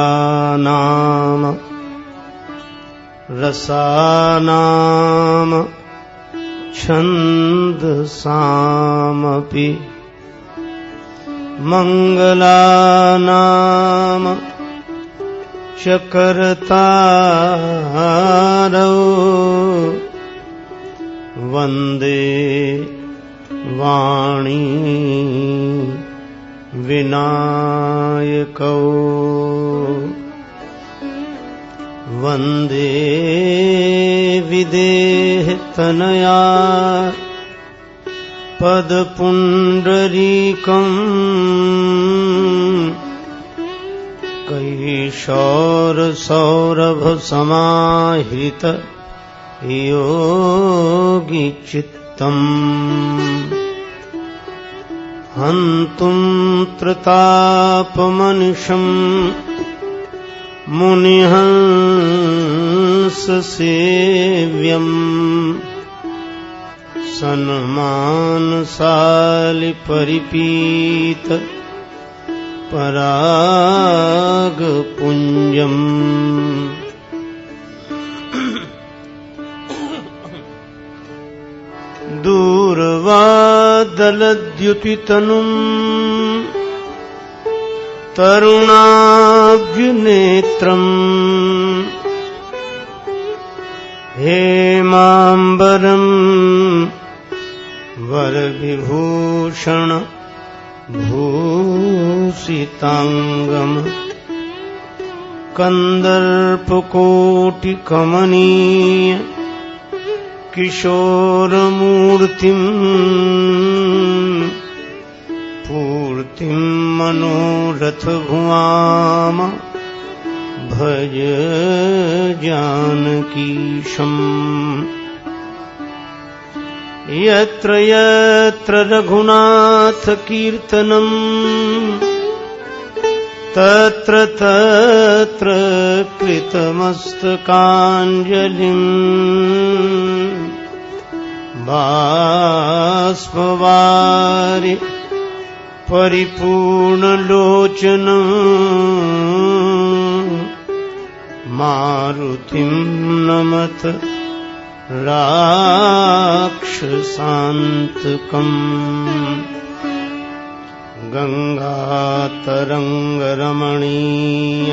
वर्णानामर्थसंहानाम रसानाम छन्दसामपि मंगलानाम च कर्तारौ वन्दे वाणी विनायकौ वन्दे विदेहतनया पदपुण्डरीकम् कैशोरसौरभसमाहृत योगिचित्तम् हन्तुं त्रतापमनिशम् मुनिहंससेव्यम् सन्मानसालिपरिपीत परागपुञ्जम् दूरवादलद्युतितनुम् तरुणाब्जनेत्रम् हेमाम्बरम् वरविभूषण भूषिताङ्गम् कन्दर्पकोटिकमनीय किशोरमूर्तिम् पूर्तिम् मनोरथभुवाम भज जानकीशम् यत्र यत्र रघुनाथकीर्तनम् तत्र तत्र कृतमस्तकाञ्जलिम् बाष्पवारि परिपूर्णलोचनम् मारुतिं नमत राक्षसान्तकम् गंगातरंगरमणीय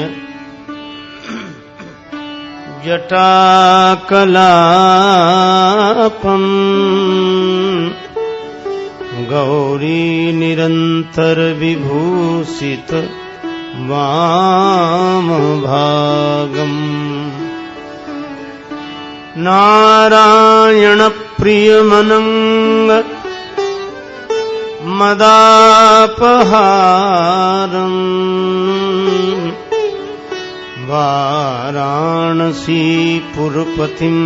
जटाकलापम् गौरी निरंतर विभूषित वामभागम् नारायण प्रियमनंग मदापहारम् वाराणसीपुरपतिम्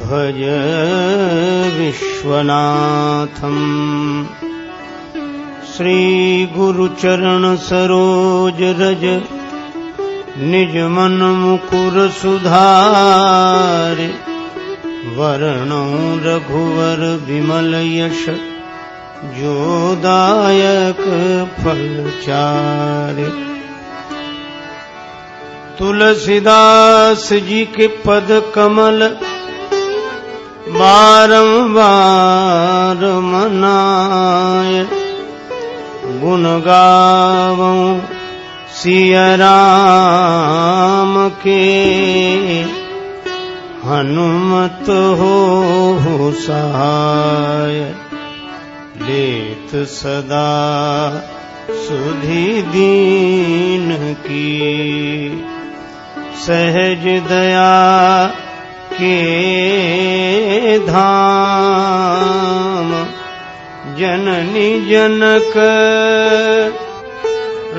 भज विश्वनाथम् श्रीगुरुचरण सरोज रज निज मन मुकुर सुधारे वरणौ रघुवर विमल यश जोदायक फलचारे तुलसीदास जी के पद कमल बारंबार मनाय गुण गावों सिया राम के हनुमत हो सहाय लेत सदा सुधि दीन की सहज दया के धाम जननी जनक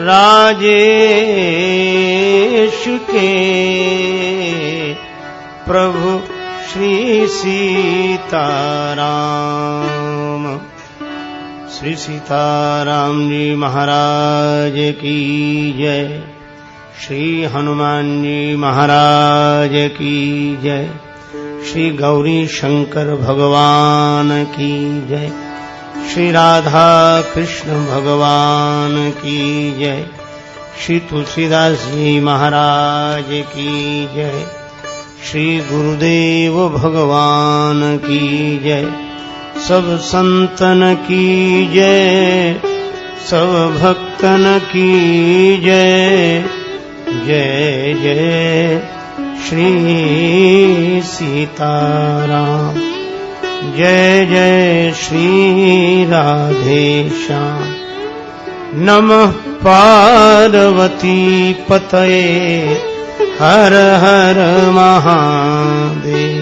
राजेश के प्रभु श्री सीताराम श्री सीताराम जी महाराज की जय। श्री हनुमान जी महाराज की जय। श्री गौरी शंकर भगवान की जय। श्री राधा कृष्ण भगवान की जय। श्री तुलसीदास जी महाराज की जय। श्री गुरुदेव भगवान की जय। सब संतन की जय, सब भक्तन की जय। जय जय श्री सीताराम। जय जय श्री राधेश्याम। नमः पार्वती पतये हर हर महादेव।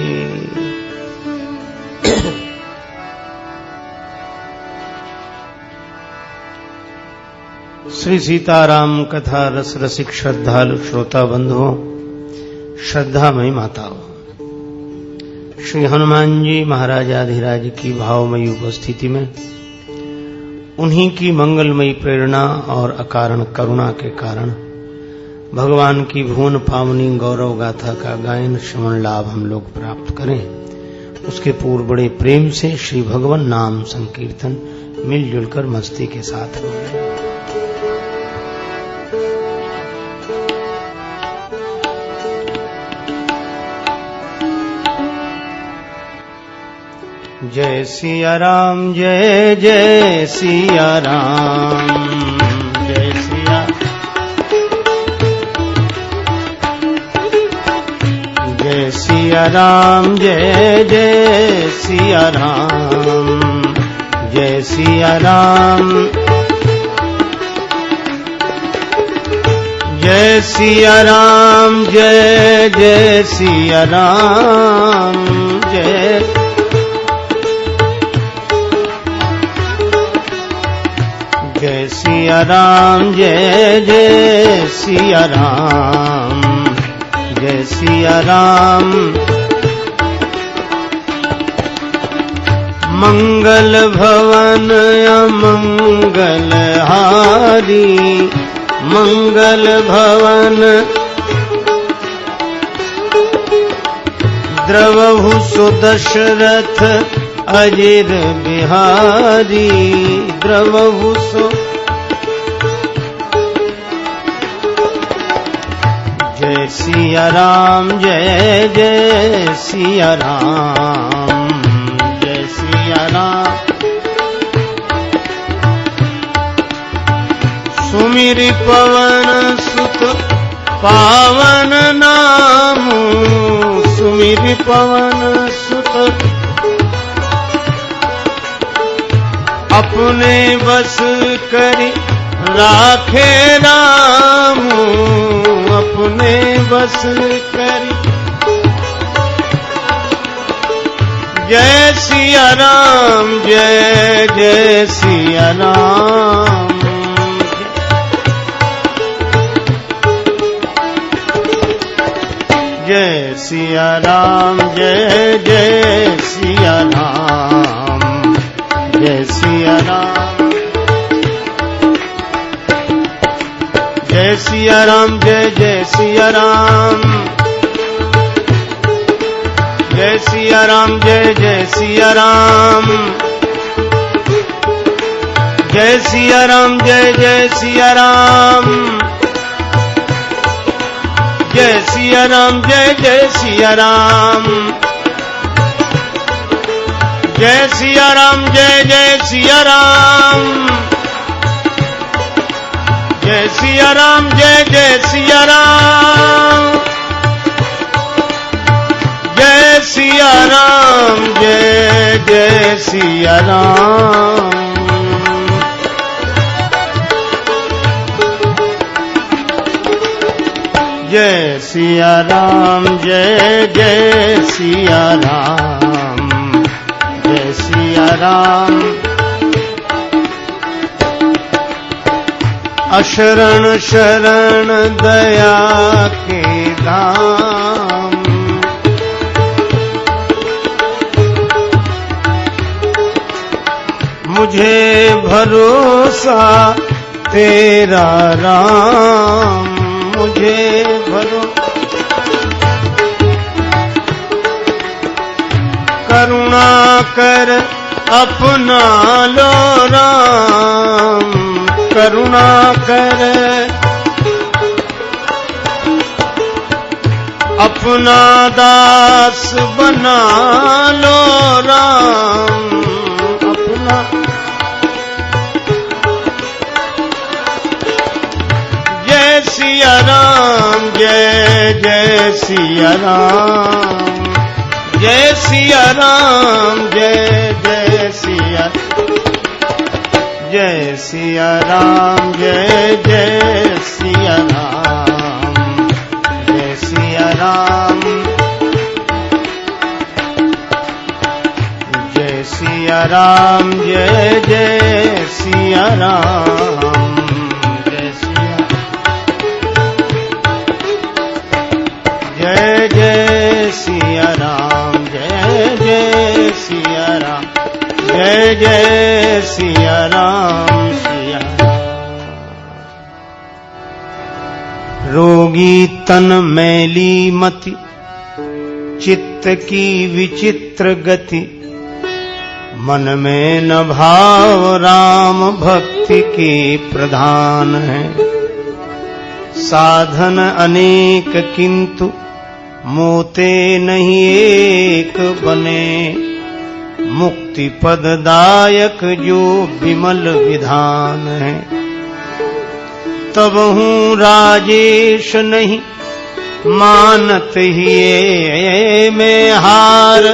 श्री सीताराम कथा रस रसिक श्रद्धालु श्रोता बंधुओं, श्रद्धामयी माताओं, श्री हनुमान जी महाराजाधिराज की भावमयी उपस्थिति में उन्हीं की मंगलमयी प्रेरणा और अकारण करुणा के कारण भगवान की भुवन पावनी गौरव गाथा का गायन श्रवण लाभ हम लोग प्राप्त करें, उसके पूर्व बड़े प्रेम से श्री भगवान नाम संकीर्तन मिलजुल कर मस्ती के साथ बोलें। जय सिया राम, जय जय सिया राम। जय सिया, जय सिया राम, जय जय सिया राम। जय सिया राम, जय सिया राम, जय जय सिया राम। जय जय सिया राम, जय जय सिया राम। जय सिया राम। मंगल भवन अमंगल हारी, मंगल भवन द्रवहु सुदशरथ अजिर बिहारी। द्रवहु सो जय सिया राम, जय जय सिया राम। जय सिया राम। सुमिरि पवन सुत पावन नाम, सुमिरि पवन सुत अपने बस करी राखे राम। अपने बस करी। जय सिया राम, जय जय सिया राम। जय सिया राम, जय जय सिया राम। जय सिया राम, जय सिया राम, जय जय सिया राम। जय सिया राम, जय जय सिया राम। जय सिया राम, जय जय सिया राम। जय सिया राम, जय जय सिया राम। जय सिया राम, जय जय सिया राम। जय सिया राम, जय जय सिया राम। जय सिया राम, जय जय सिया राम। जय सिया राम, जय जय सिया राम। जय सिया राम। अशरण शरण दया के धाम, मुझे भरोसा तेरा राम, मुझे भरोसा। करुणा कर अपना लो राम, करुणा कर अपना दास बना लो राम, अपना। जय सिया राम, जय जय सिया राम, जय सिया राम, जय जय सिया, जय सिया राम, जय जय सिया राम, जय सिया राम, जय सिया राम, जय जय सिया राम, जय सिया, जय जय सिया राम, जय जय सिया राम, जय जय सिया राम, सिया राम। रोगी तन मैली मति, चित्त की विचित्र गति, मन में न भाव राम भक्ति के प्रधान है। साधन अनेक किंतु मोते नहीं एक बने, मुक्ति पददायक जो विमल विधान है। तब हूँ राजेश नहीं मानत ही में हार,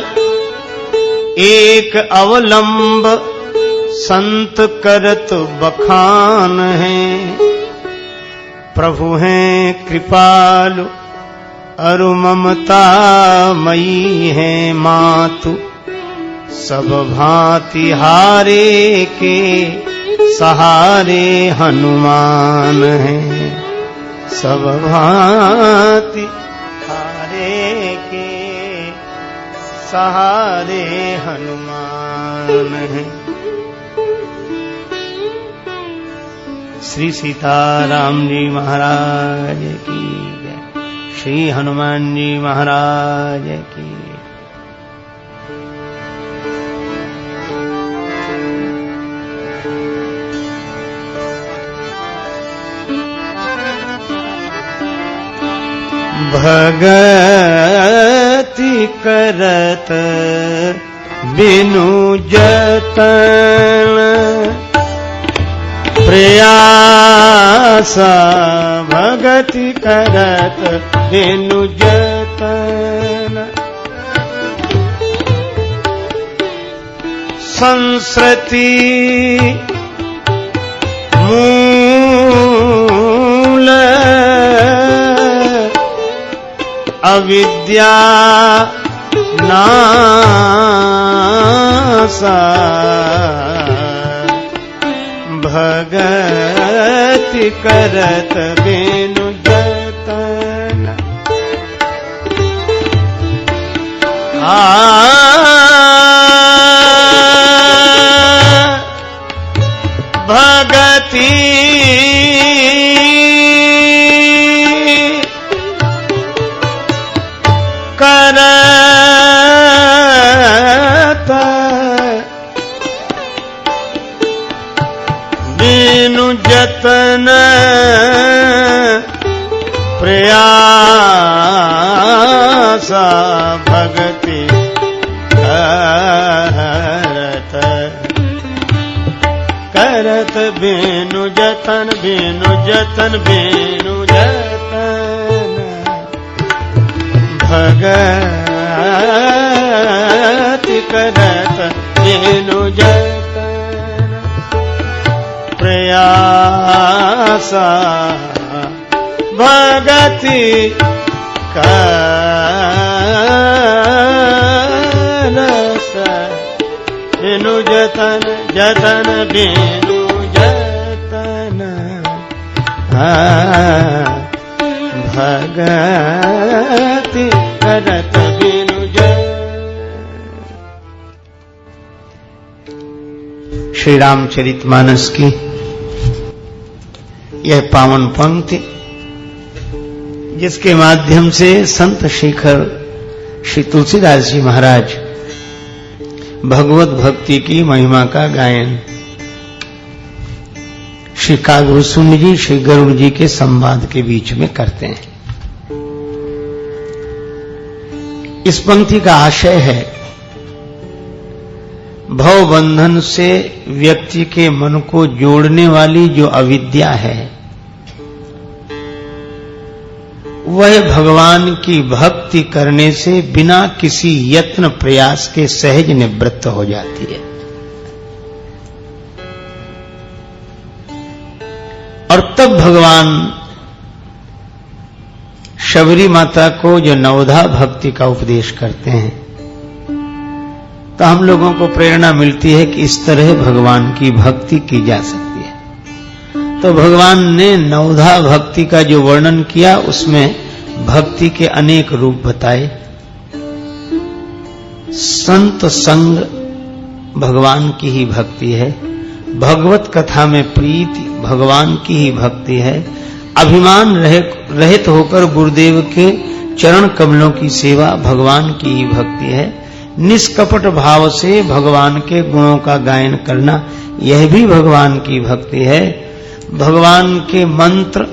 एक अवलंब संत करत बखान है। प्रभु हैं कृपालु अरु ममता मई है मातु, सब भांति हारे के सहारे हनुमान है। सब भांति हारे के सहारे हनुमान है। श्री सीताराम जी महाराज की जय, श्री हनुमान जी महाराज की। भगति करत बिनु जतन, प्रयास भगति करत बिनु जतन। संस्कृति मूल अविद्या नासा, भगति करत बिनु जतन। भगति करत बिनु जतन, प्रयास भगति करत, करत बिनु जतन, बिनु जतन, बिनु जतन। भगति करत बिनु जतन, प्रयास भगति करत बिनु जतन, जतन बिनु जतन। भगति करत बिनु जतन। श्री रामचरितमानस की यह पावन पंक्ति, जिसके माध्यम से संत शिखर श्री तुलसीदास जी महाराज भगवत भक्ति की महिमा का गायन श्री कागभूषण जी श्री गरुड़ जी के संवाद के बीच में करते हैं। इस पंक्ति का आशय है, भव बंधन से व्यक्ति के मन को जोड़ने वाली जो अविद्या है, वह भगवान की भक्ति करने से बिना किसी यत्न प्रयास के सहज निवृत्त हो जाती है। और तब भगवान शबरी माता को जो नवधा भक्ति का उपदेश करते हैं, तो हम लोगों को प्रेरणा मिलती है कि इस तरह भगवान की भक्ति की जा सकती है। तो भगवान ने नवधा भक्ति का जो वर्णन किया, उसमें भक्ति के अनेक रूप बताए। संत संग भगवान की ही भक्ति है, भगवत कथा में प्रीति भगवान की ही भक्ति है, अभिमान रहित होकर गुरुदेव के चरण कमलों की सेवा भगवान की ही भक्ति है, निष्कपट भाव से भगवान के गुणों का गायन करना यह भी भगवान की भक्ति है, भगवान के मंत्र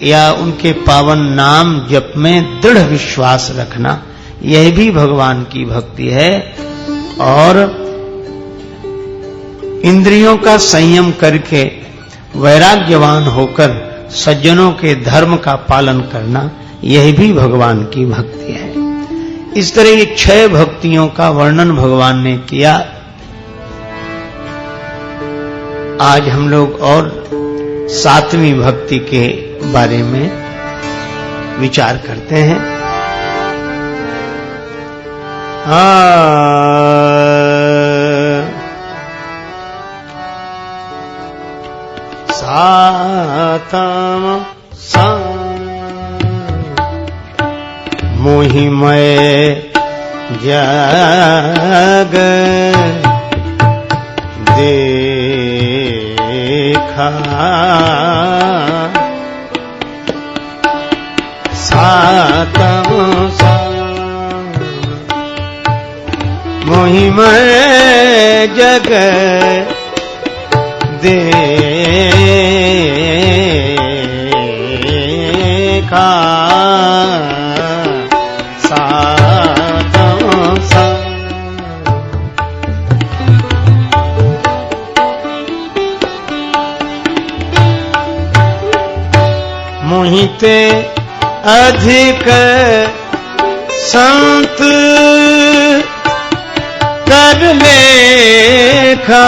या उनके पावन नाम जप में दृढ़ विश्वास रखना यह भी भगवान की भक्ति है, और इंद्रियों का संयम करके वैराग्यवान होकर सज्जनों के धर्म का पालन करना यह भी भगवान की भक्ति है। इस तरह ये 6 भक्तियों का वर्णन भगवान ने किया। आज हम लोग और 7वीं भक्ति के बारे में विचार करते हैं। सातम मोहिमय जग देखा, सातम मोहिमय जग देखा, मोहिते अधिक संत कर लेखा,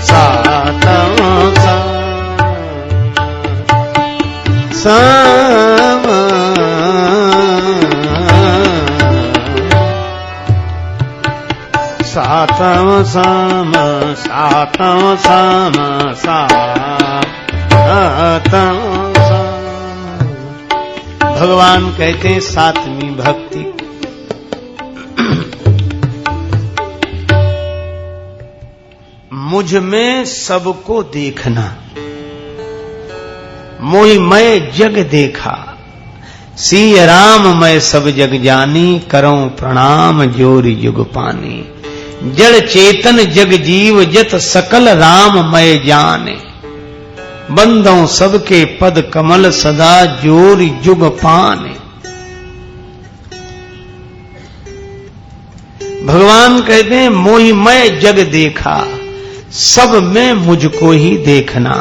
सातम सम सातम सम सातम सम सातम सम। भगवान कहते हैं 7वीं भक्ति, मुझ में सबको देखना, मोहि मैं जग देखा, सिय राम मैं सब जग जानी, करऊं प्रणाम जोरि जुग पानी, जड़ चेतन जग जीव जत सकल राम मैं जाने, बंदों सबके पद कमल सदा जोरि जुग पाने। भगवान कहते हैं मोहि मैं जग देखा, सब में मुझको ही देखना।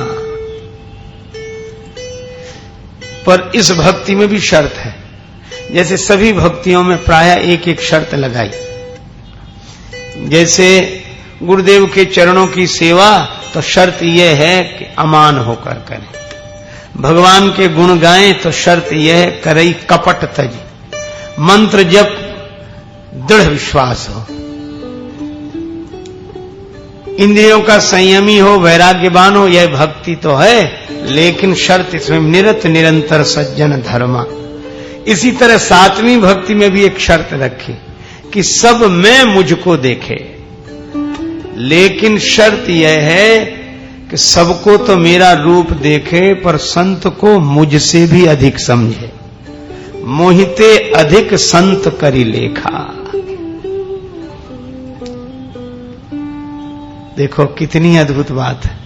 पर इस भक्ति में भी शर्त है, जैसे सभी भक्तियों में प्रायः एक एक शर्त लगाई। जैसे गुरुदेव के चरणों की सेवा, तो शर्त यह है कि अमान होकर करें। भगवान के गुण गाएं तो शर्त यह है करई कपट तज, मंत्र जप दृढ़ विश्वास हो, इंद्रियों का संयमी हो, वैराग्यवान हो, यह भक्ति तो है, लेकिन शर्त इसमें निरत निरंतर सज्जन धर्मा। इसी तरह 7वीं भक्ति में भी एक शर्त रखी कि सब में मुझको देखे, लेकिन शर्त यह है कि सबको तो मेरा रूप देखे पर संत को मुझसे भी अधिक समझे। मोहिते अधिक संत करी लेखा। देखो कितनी अद्भुत बात है।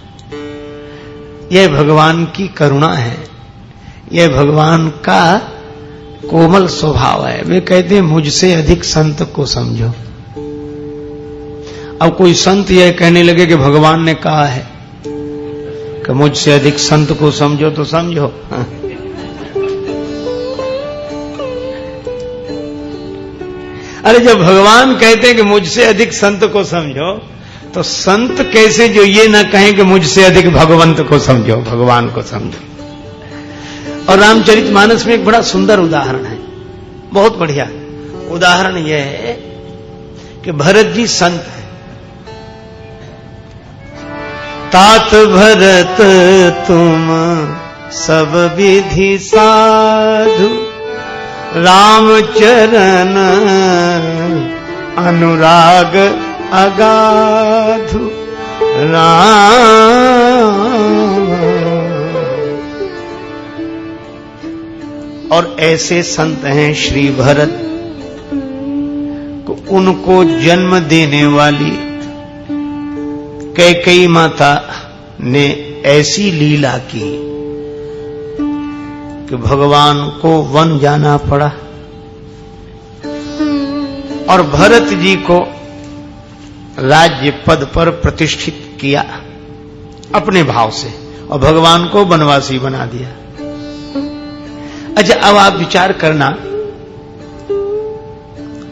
यह भगवान की करुणा है, यह भगवान का कोमल स्वभाव है। वे कहते हैं मुझसे अधिक संत को समझो। अब कोई संत यह कहने लगे कि भगवान ने कहा है कि मुझसे अधिक संत को समझो, तो समझो। अरे जब भगवान कहते हैं कि मुझसे अधिक संत को समझो, तो संत कैसे जो ये ना कहें कि मुझसे अधिक भगवंत को समझो, भगवान को समझो। और रामचरितमानस में एक बड़ा सुंदर उदाहरण है, बहुत बढ़िया उदाहरण यह है कि भरत जी संत हैं। तात भरत तुम सब विधि साधु, रामचरण अनुराग अगाधु। और ऐसे संत हैं श्री भरत को उनको जन्म देने वाली कैकेयी माता ने ऐसी लीला की कि भगवान को वन जाना पड़ा और भरत जी को राज्य पद पर प्रतिष्ठित किया अपने भाव से, और भगवान को वनवासी बना दिया। अच्छा, अब आप विचार करना,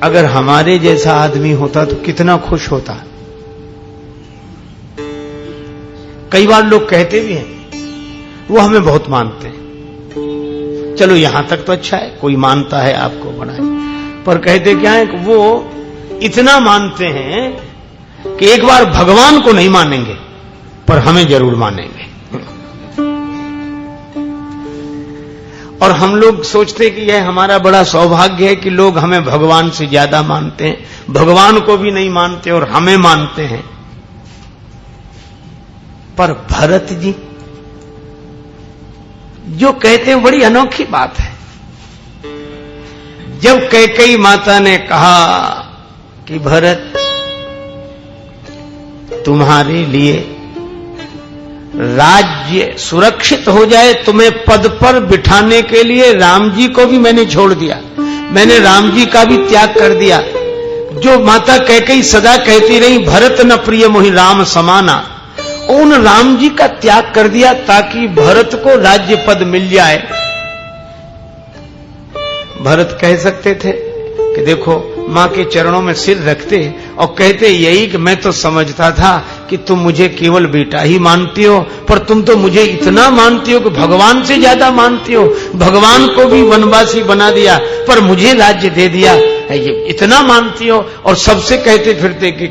अगर हमारे जैसा आदमी होता तो कितना खुश होता। कई बार लोग कहते भी हैं वो हमें बहुत मानते हैं। चलो यहां तक तो अच्छा है, कोई मानता है आपको बनाए, पर कहते क्या है कि वो इतना मानते हैं कि एक बार भगवान को नहीं मानेंगे पर हमें जरूर मानेंगे। और हम लोग सोचते कि यह हमारा बड़ा सौभाग्य है कि लोग हमें भगवान से ज्यादा मानते हैं, भगवान को भी नहीं मानते और हमें मानते हैं। पर भरत जी जो कहते हैं बड़ी अनोखी बात है। जब कैकेयी माता ने कहा कि भरत तुम्हारे लिए राज्य सुरक्षित हो जाए, तुम्हें पद पर बिठाने के लिए राम जी को भी मैंने छोड़ दिया, मैंने राम जी का भी त्याग कर दिया। जो माता कैकेयी सदा कहती रही भरत न प्रिय मोहि राम समाना, उन राम जी का त्याग कर दिया ताकि भरत को राज्य पद मिल जाए। भरत कह सकते थे कि देखो मां के चरणों में सिर रखते और कहते यही कि मैं तो समझता था कि तुम मुझे केवल बेटा ही मानती हो, पर तुम तो मुझे इतना मानती हो कि भगवान से ज्यादा मानती हो। भगवान को भी वनवासी बना दिया पर मुझे राज्य दे दिया, ये इतना मानती हो। और सबसे कहते फिरते कि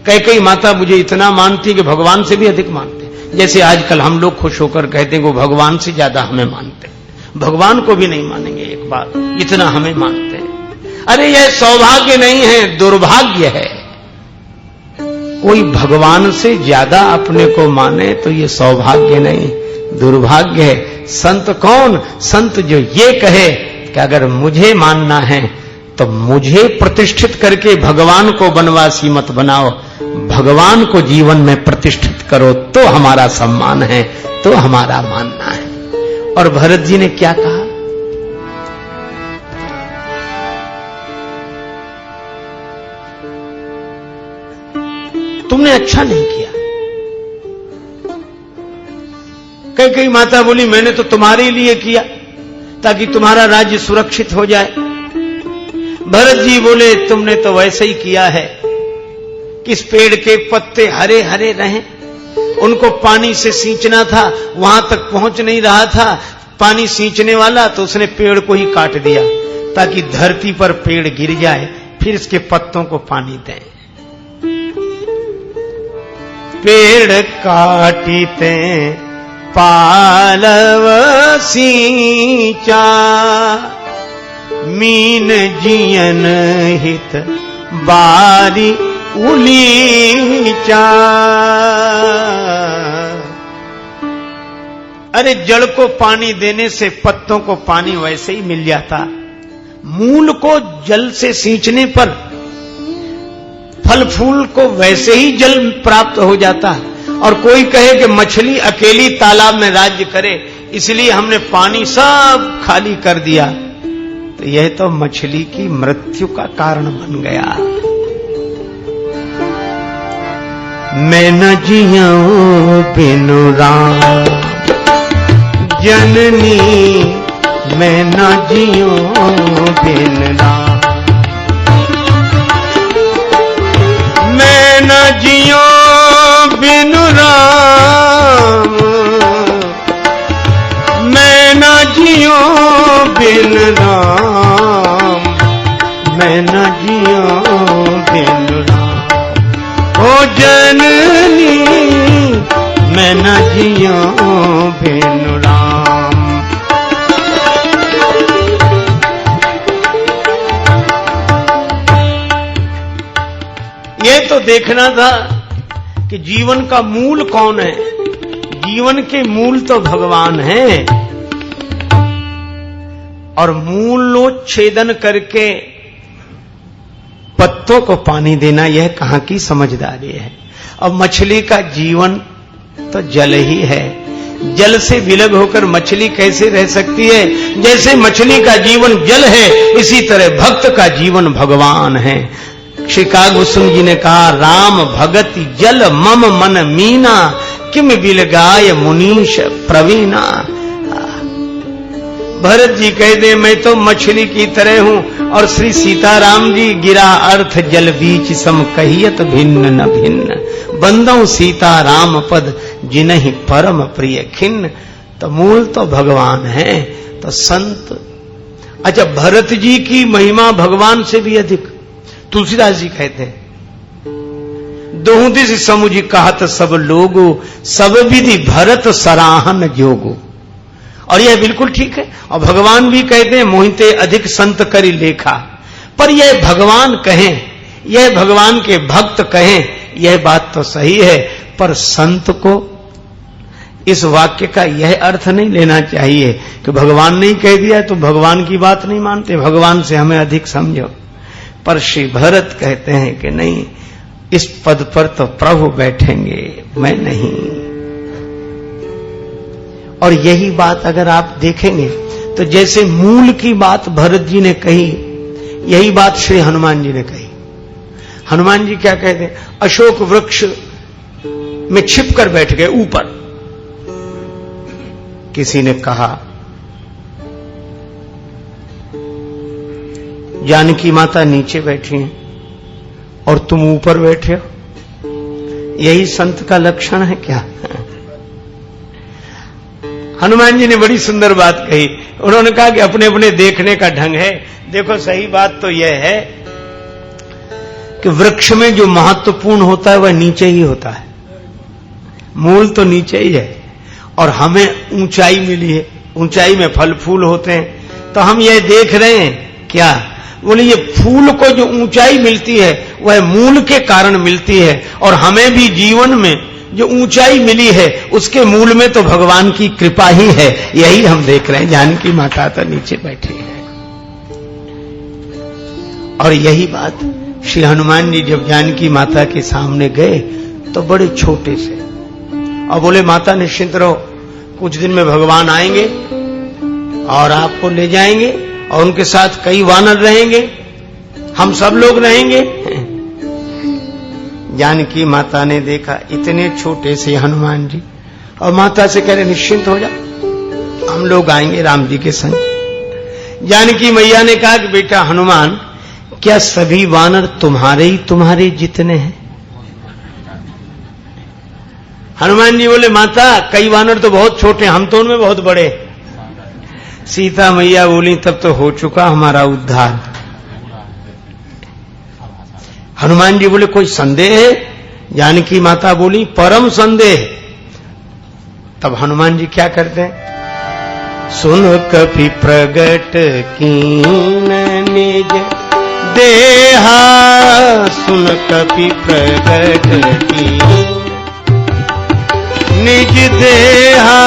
कैकेयी माता मुझे इतना मानती कि भगवान से भी अधिक मानते। जैसे आजकल हम लोग खुश होकर कहते हैं कि वो भगवान से ज्यादा हमें मानते, भगवान को भी नहीं मानेंगे एक बार, इतना हमें मानते हैं। अरे यह सौभाग्य नहीं है, दुर्भाग्य है। कोई भगवान से ज्यादा अपने को माने तो ये सौभाग्य नहीं, दुर्भाग्य है। संत कौन? संत जो ये कहे कि अगर मुझे मानना है तो मुझे प्रतिष्ठित करके भगवान को वनवासी मत बनाओ, भगवान को जीवन में प्रतिष्ठित करो, तो हमारा सम्मान है, तो हमारा मानना है। और भरत जी ने क्या कहा? तुमने अच्छा नहीं किया। कैकेयी माता बोली मैंने तो तुम्हारे लिए किया ताकि तुम्हारा राज्य सुरक्षित हो जाए। भरत जी बोले तुमने तो वैसे ही किया है, किस पेड़ के पत्ते हरे हरे रहें, उनको पानी से सींचना था, वहां तक पहुंच नहीं रहा था पानी सींचने वाला, तो उसने पेड़ को ही काट दिया ताकि धरती पर पेड़ गिर जाए, फिर इसके पत्तों को पानी दें। पेड़ काटीते पालव सींचा, मीन जियन हित बारी उलीचा। अरे जड़ को पानी देने से पत्तों को पानी वैसे ही मिल जाता, मूल को जल से सींचने पर फल फूल को वैसे ही जल प्राप्त हो जाता। और कोई कहे कि मछली अकेली तालाब में राज्य करे, इसलिए हमने पानी सब खाली कर दिया, तो यह तो मछली की मृत्यु का कारण बन गया। मैं न जियूं बिनु राम जननी, मैं न जियूं बिन राम, मैं न जियूं बिनु राम, मैं न जियूं बिन राम, मैं न जियूं बिन राम। ओ जननी मैं न जियूं बिन राम। ये तो देखना था कि जीवन का मूल कौन है। जीवन के मूल तो भगवान हैं, और मूलोच्छेदन करके पत्तों को पानी देना यह कहां की समझदारी है। अब मछली का जीवन तो जल ही है, जल से विलग होकर मछली कैसे रह सकती है। जैसे मछली का जीवन जल है, इसी तरह भक्त का जीवन भगवान है। श्री कागभूषण जी ने कहा, राम भगति जल मम मन मीना, किम बिलगाय मुनीश प्रवीणा। भरत जी कह दे मैं तो मछली की तरह हूं, और श्री सीताराम जी गिरा अर्थ जल बीच सम कहियत भिन्न न भिन्न, बंदों सीता राम पद जिन्हि परम प्रिय खिन्न। तो मूल तो भगवान है, तो संत। अच्छा, भरत जी की महिमा भगवान से भी अधिक। तुलसीदास जी कहते हैं, दोहु दिस समुझ कहत सब लोगो, सब विधि भरत सराहन जोगो। और यह बिल्कुल ठीक है। और भगवान भी कहते हैं, मोहिते अधिक संत करी लेखा। पर यह भगवान कहें, यह भगवान के भक्त कहें, यह बात तो सही है, पर संत को इस वाक्य का यह अर्थ नहीं लेना चाहिए कि भगवान ने ही कह दिया तो भगवान की बात नहीं मानते, भगवान से हमें अधिक समझो। पर श्री भरत कहते हैं कि नहीं, इस पद पर तो प्रभु बैठेंगे, मैं नहीं। और यही बात अगर आप देखेंगे तो जैसे मूल की बात भरत जी ने कही, यही बात श्री हनुमान जी ने कही। हनुमान जी क्या कहते हैं, अशोक वृक्ष में छिपकर बैठ गए ऊपर। किसी ने कहा, जानकी माता नीचे बैठी हैं और तुम ऊपर बैठे हो, यही संत का लक्षण है क्या? हनुमान जी ने बड़ी सुंदर बात कही। उन्होंने कहा कि अपने अपने देखने का ढंग है। देखो, सही बात तो यह है कि वृक्ष में जो महत्वपूर्ण होता है वह नीचे ही होता है, मूल तो नीचे ही है। और हमें ऊंचाई मिली है, ऊंचाई में फल फूल होते हैं, तो हम यह देख रहे हैं क्या? बोले ये फूल को जो ऊंचाई मिलती है वह मूल के कारण मिलती है, और हमें भी जीवन में जो ऊंचाई मिली है उसके मूल में तो भगवान की कृपा ही है। यही हम देख रहे हैं, जानकी माता तो नीचे बैठी है। और यही बात श्री हनुमान जी जब जानकी माता के सामने गए तो बड़े छोटे से, और बोले माता निश्चिंत रहो, कुछ दिन में भगवान आएंगे और आपको ले जाएंगे, और उनके साथ कई वानर रहेंगे, हम सब लोग रहेंगे। जानकी माता ने देखा इतने छोटे से हनुमान जी, और माता से कह रहे निश्चिंत हो जा, हम लोग आएंगे राम जी के संग। जानकी मैया ने कहा कि बेटा हनुमान, क्या सभी वानर तुम्हारे जितने हैं? हनुमान जी बोले माता, कई वानर तो बहुत छोटे, हम तो उनमें बहुत बड़े। सीता मैया बोली तब तो हो चुका हमारा उद्धार। हनुमान जी बोले कोई संदेह है? जानकी माता बोली परम संदेह। तब हनुमान जी क्या करते हैं, सुन कपि प्रगट कीन निज देहा सुन कपि प्रगट की, निज देहा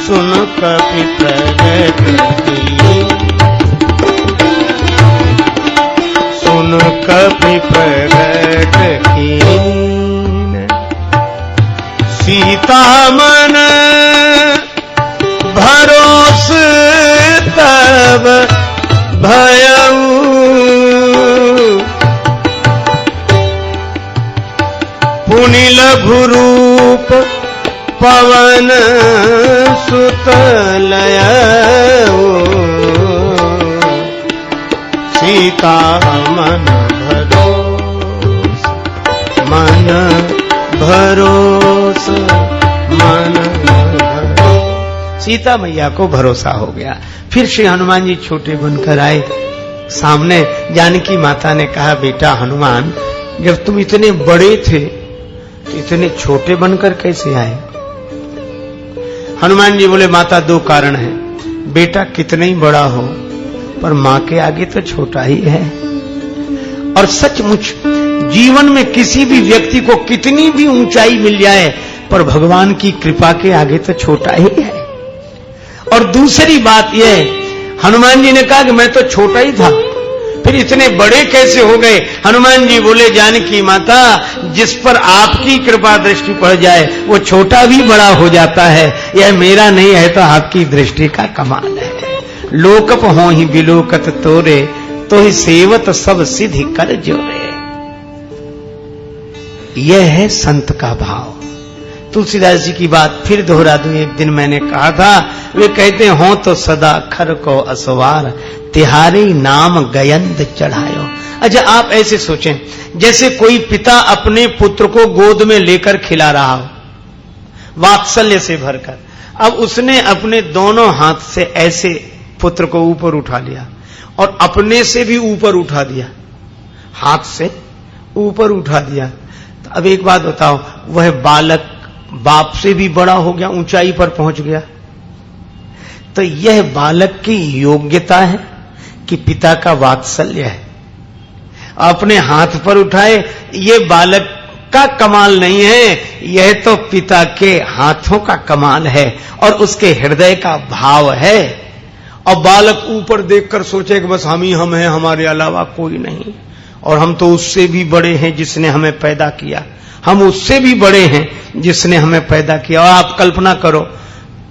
सुन कपि प्रगट की, सुन कपि प्रगट की। सीता मन भरोस तब भयऊ, पुनि लघु रूप पवन सुत लयऊ। सीता मन भरोस, मन भरोस, मन भरोस। सीता मैया को भरोसा हो गया। फिर श्री हनुमान जी छोटे बनकर आए सामने। जानकी माता ने कहा, बेटा हनुमान, जब तुम इतने बड़े थे तो इतने छोटे बनकर कैसे आए? हनुमान जी बोले, माता दो कारण है। बेटा कितना ही बड़ा हो पर मां के आगे तो छोटा ही है। और सचमुच जीवन में किसी भी व्यक्ति को कितनी भी ऊंचाई मिल जाए पर भगवान की कृपा के आगे तो छोटा ही है। और दूसरी बात यह, हनुमान जी ने कहा कि मैं तो छोटा ही था, फिर इतने बड़े कैसे हो गए? हनुमान जी बोले, जानकी माता, जिस पर आपकी कृपा दृष्टि पड़ जाए वो छोटा भी बड़ा हो जाता है। यह मेरा नहीं है तो आपकी दृष्टि का कमाल है। लोकप हो ही बिलोकत तोरे, तो ही सेवत सब सिद्धि कर जोरे। यह है संत का भाव। तुलसीदास जी की बात फिर दोहरा दूं। एक दिन मैंने कहा था, वे कहते हो तो सदा खर को असवार, तिहारी नाम गयंद चढ़ायो। अच्छा, आप ऐसे सोचें, जैसे कोई पिता अपने पुत्र को गोद में लेकर खिला रहा हो, वात्सल्य से भरकर। अब उसने अपने दोनों हाथ से ऐसे पुत्र को ऊपर उठा लिया और अपने से भी ऊपर उठा दिया, हाथ से ऊपर उठा दिया। तो अब एक बात बताओ, वह बालक बाप से भी बड़ा हो गया, ऊंचाई पर पहुंच गया। तो यह बालक की योग्यता है कि पिता का वात्सल्य है। अपने हाथ पर उठाए, ये बालक का कमाल नहीं है, यह तो पिता के हाथों का कमाल है और उसके हृदय का भाव है। और बालक ऊपर देखकर सोचे कि बस हम ही हम हैं, हमारे अलावा कोई नहीं, और हम तो उससे भी बड़े हैं जिसने हमें पैदा किया, हम उससे भी बड़े हैं जिसने हमें पैदा किया। और आप कल्पना करो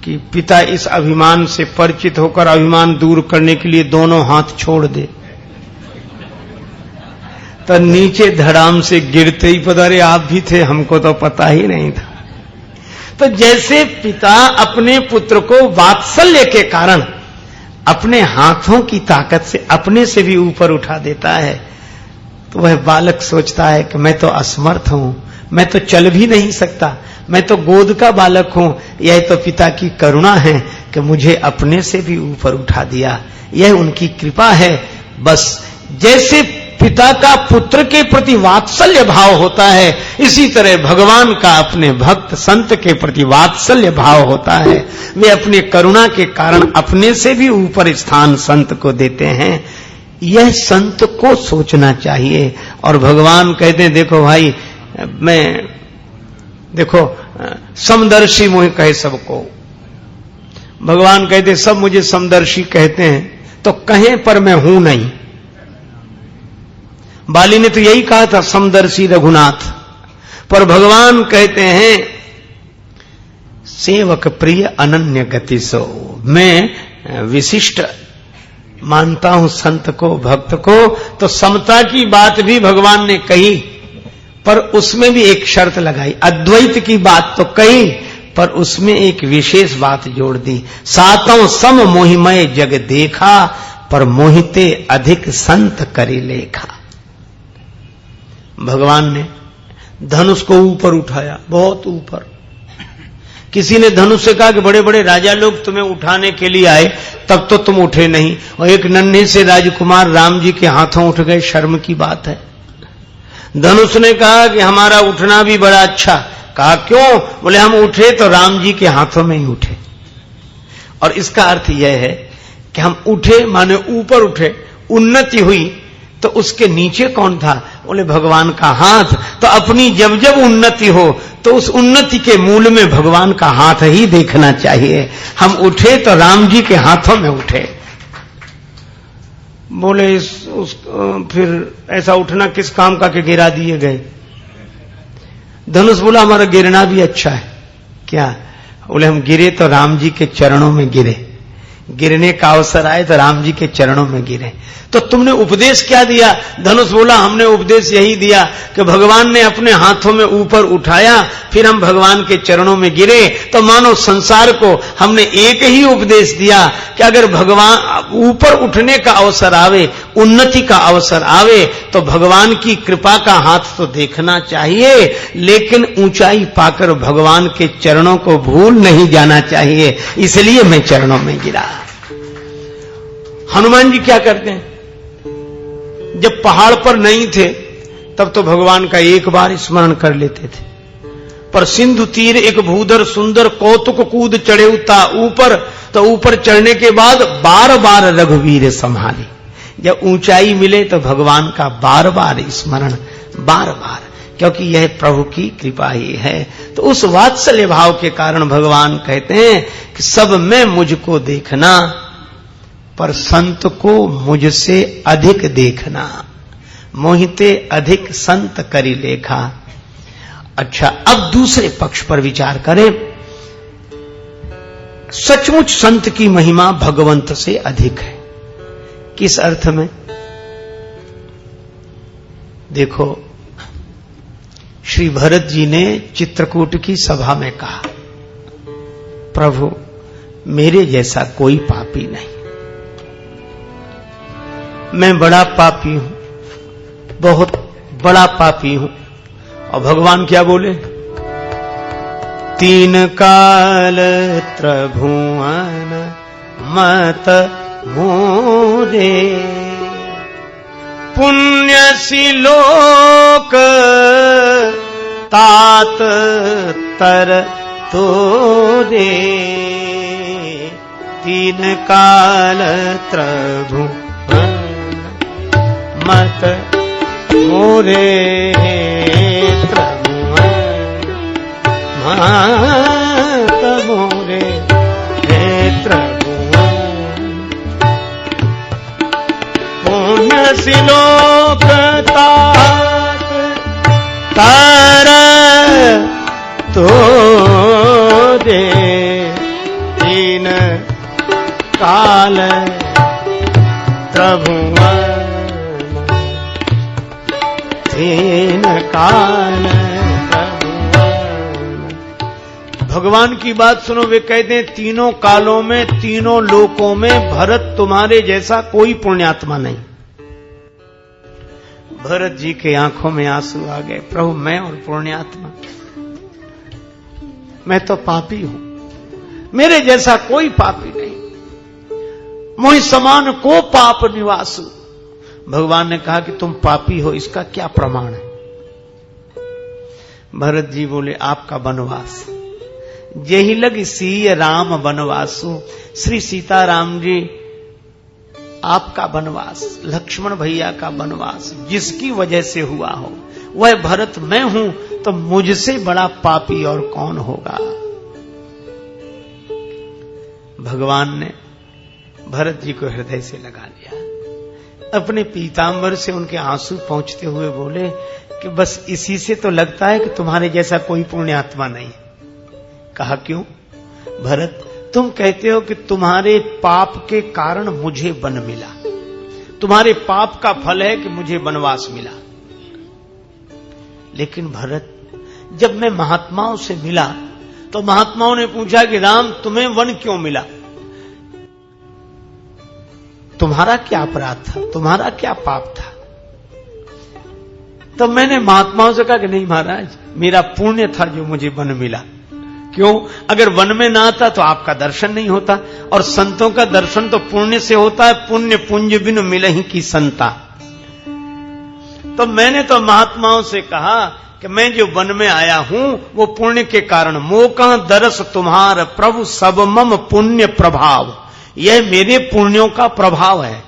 कि पिता इस अभिमान से परिचित होकर अभिमान दूर करने के लिए दोनों हाथ छोड़ दे, तो नीचे धड़ाम से गिरते ही पता, अरे आप भी थे, हमको तो पता ही नहीं था। तो जैसे पिता अपने पुत्र को वात्सल्य के कारण अपने हाथों की ताकत से अपने से भी ऊपर उठा देता है, तो वह बालक सोचता है कि मैं तो असमर्थ हूं, मैं तो चल भी नहीं सकता, मैं तो गोद का बालक हूं। यह तो पिता की करुणा है कि मुझे अपने से भी ऊपर उठा दिया, यह उनकी कृपा है। बस जैसे पिता का पुत्र के प्रति वात्सल्य भाव होता है, इसी तरह भगवान का अपने भक्त संत के प्रति वात्सल्य भाव होता है। वे अपने करुणा के कारण अपने से भी ऊपर स्थान संत को देते हैं। यह संत को सोचना चाहिए। और भगवान कहते हैं, देखो भाई, मैं देखो समदर्शी मुझे कहे सबको। भगवान कहते सब मुझे समदर्शी कहते हैं, तो कहें पर मैं हूं नहीं। बाली ने तो यही कहा था, समदर्शी रघुनाथ। पर भगवान कहते हैं, सेवक प्रिय अनन्य गति सो। मैं विशिष्ट मानता हूं संत को, भक्त को। तो समता की बात भी भगवान ने कही, पर उसमें भी एक शर्त लगाई। अद्वैत की बात तो कही, पर उसमें एक विशेष बात जोड़ दी। सातों सम मोहिमय जग देखा, पर मोहिते अधिक संत करी लेखा। भगवान ने धनुष को ऊपर उठाया, बहुत ऊपर। किसी ने धनुष से कहा कि बड़े बड़े राजा लोग तुम्हें उठाने के लिए आए, तब तो तुम उठे नहीं, और एक नन्हे से राजकुमार राम जी के हाथों उठ गए, शर्म की बात है। धनुष ने कहा कि हमारा उठना भी बड़ा अच्छा। कहा क्यों? बोले हम उठे तो राम जी के हाथों में ही उठे। और इसका अर्थ यह है कि हम उठे माने ऊपर उठे, उन्नति हुई तो उसके नीचे कौन था? बोले भगवान का हाथ। तो अपनी जब जब उन्नति हो तो उस उन्नति के मूल में भगवान का हाथ ही देखना चाहिए। हम उठे तो राम जी के हाथों में उठे। बोले फिर ऐसा उठना किस काम का कि गिरा दिए गए? धनुष बोला हमारा गिरना भी अच्छा है। क्या? बोले हम गिरे तो राम जी के चरणों में गिरे, गिरने का अवसर आए तो राम जी के चरणों में गिरे। तो तुमने उपदेश क्या दिया? धनुष बोला हमने उपदेश यही दिया कि भगवान ने अपने हाथों में ऊपर उठाया, फिर हम भगवान के चरणों में गिरे। तो मानो संसार को हमने एक ही उपदेश दिया कि अगर भगवान ऊपर उठने का अवसर आवे, उन्नति का अवसर आवे तो भगवान की कृपा का हाथ तो देखना चाहिए, लेकिन ऊंचाई पाकर भगवान के चरणों को भूल नहीं जाना चाहिए। इसलिए मैं चरणों में गिरा। हनुमान जी क्या करते हैं? जब पहाड़ पर नहीं थे तब तो भगवान का एक बार स्मरण कर लेते थे, पर सिंधु तीर एक भूधर सुंदर कौतुक कूद चढ़े उता ऊपर, तो ऊपर चढ़ने के बाद बार बार रघुवीर संभाली। जब ऊंचाई मिले तो भगवान का बार बार स्मरण, बार बार, क्योंकि यह प्रभु की कृपा ही है। तो उस वात्सल्य भाव के कारण भगवान कहते हैं कि सब में मुझको देखना, पर संत को मुझसे अधिक देखना, मोहिते अधिक संत करी लेखा। अच्छा, अब दूसरे पक्ष पर विचार करें। सचमुच संत की महिमा भगवंत से अधिक है। किस अर्थ में? देखो, श्री भरत जी ने चित्रकूट की सभा में कहा, प्रभु मेरे जैसा कोई पापी नहीं, मैं बड़ा पापी हूं, बहुत बड़ा पापी हूं। और भगवान क्या बोले? तीन काल त्रिभुवन मत मोरे, पुण्य लोक तात तर तोरे। तीन काल त्रिभुवन मत मोरे, त्रिभुवन मत मोरे, त्रिभुवन पुण्य सिलोक तात तर तोरे। तीन काल त्रिभुवन, तीन काल त्रिभुवन। भगवान की बात सुनो, वे कहते हैं तीनों कालों में, तीनों लोकों में भरत तुम्हारे जैसा कोई पुण्यात्मा नहीं। भरत जी के आंखों में आंसू आ गए। प्रभु मैं और पुण्यात्मा, मैं तो पापी हूं, मेरे जैसा कोई पापी नहीं, मोहि समान को पाप निवासु। भगवान ने कहा कि तुम पापी हो, इसका क्या प्रमाण है? भरत जी बोले आपका वनवास, जेहि लग सीय राम वनवासु। श्री सीताराम जी आपका वनवास, लक्ष्मण भैया का वनवास जिसकी वजह से हुआ हो, वह भरत मैं हूं, तो मुझसे बड़ा पापी और कौन होगा? भगवान ने भरत जी को हृदय से लगा लिया, अपने पीतांबर से उनके आंसू पहुंचते हुए बोले कि बस इसी से तो लगता है कि तुम्हारे जैसा कोई पुण्यात्मा नहीं। कहा क्यों? भरत तुम कहते हो कि तुम्हारे पाप के कारण मुझे वन मिला, तुम्हारे पाप का फल है कि मुझे वनवास मिला। लेकिन भरत, जब मैं महात्माओं से मिला तो महात्माओं ने पूछा कि राम तुम्हें वन क्यों मिला, तुम्हारा क्या अपराध था, तुम्हारा क्या पाप था? तो मैंने महात्माओं से कहा कि नहीं महाराज, मेरा पुण्य था जो मुझे वन मिला। क्यों? अगर वन में ना आता तो आपका दर्शन नहीं होता, और संतों का दर्शन तो पुण्य से होता है। पुण्य पुंज बिन मिलहि की संता। तो मैंने तो महात्माओं से कहा कि मैं जो वन में आया हूं वो पुण्य के कारण, मोका दरस तुम्हार प्रभु सब मम पुण्य प्रभाव, यह मेरे पुण्यों का प्रभाव है।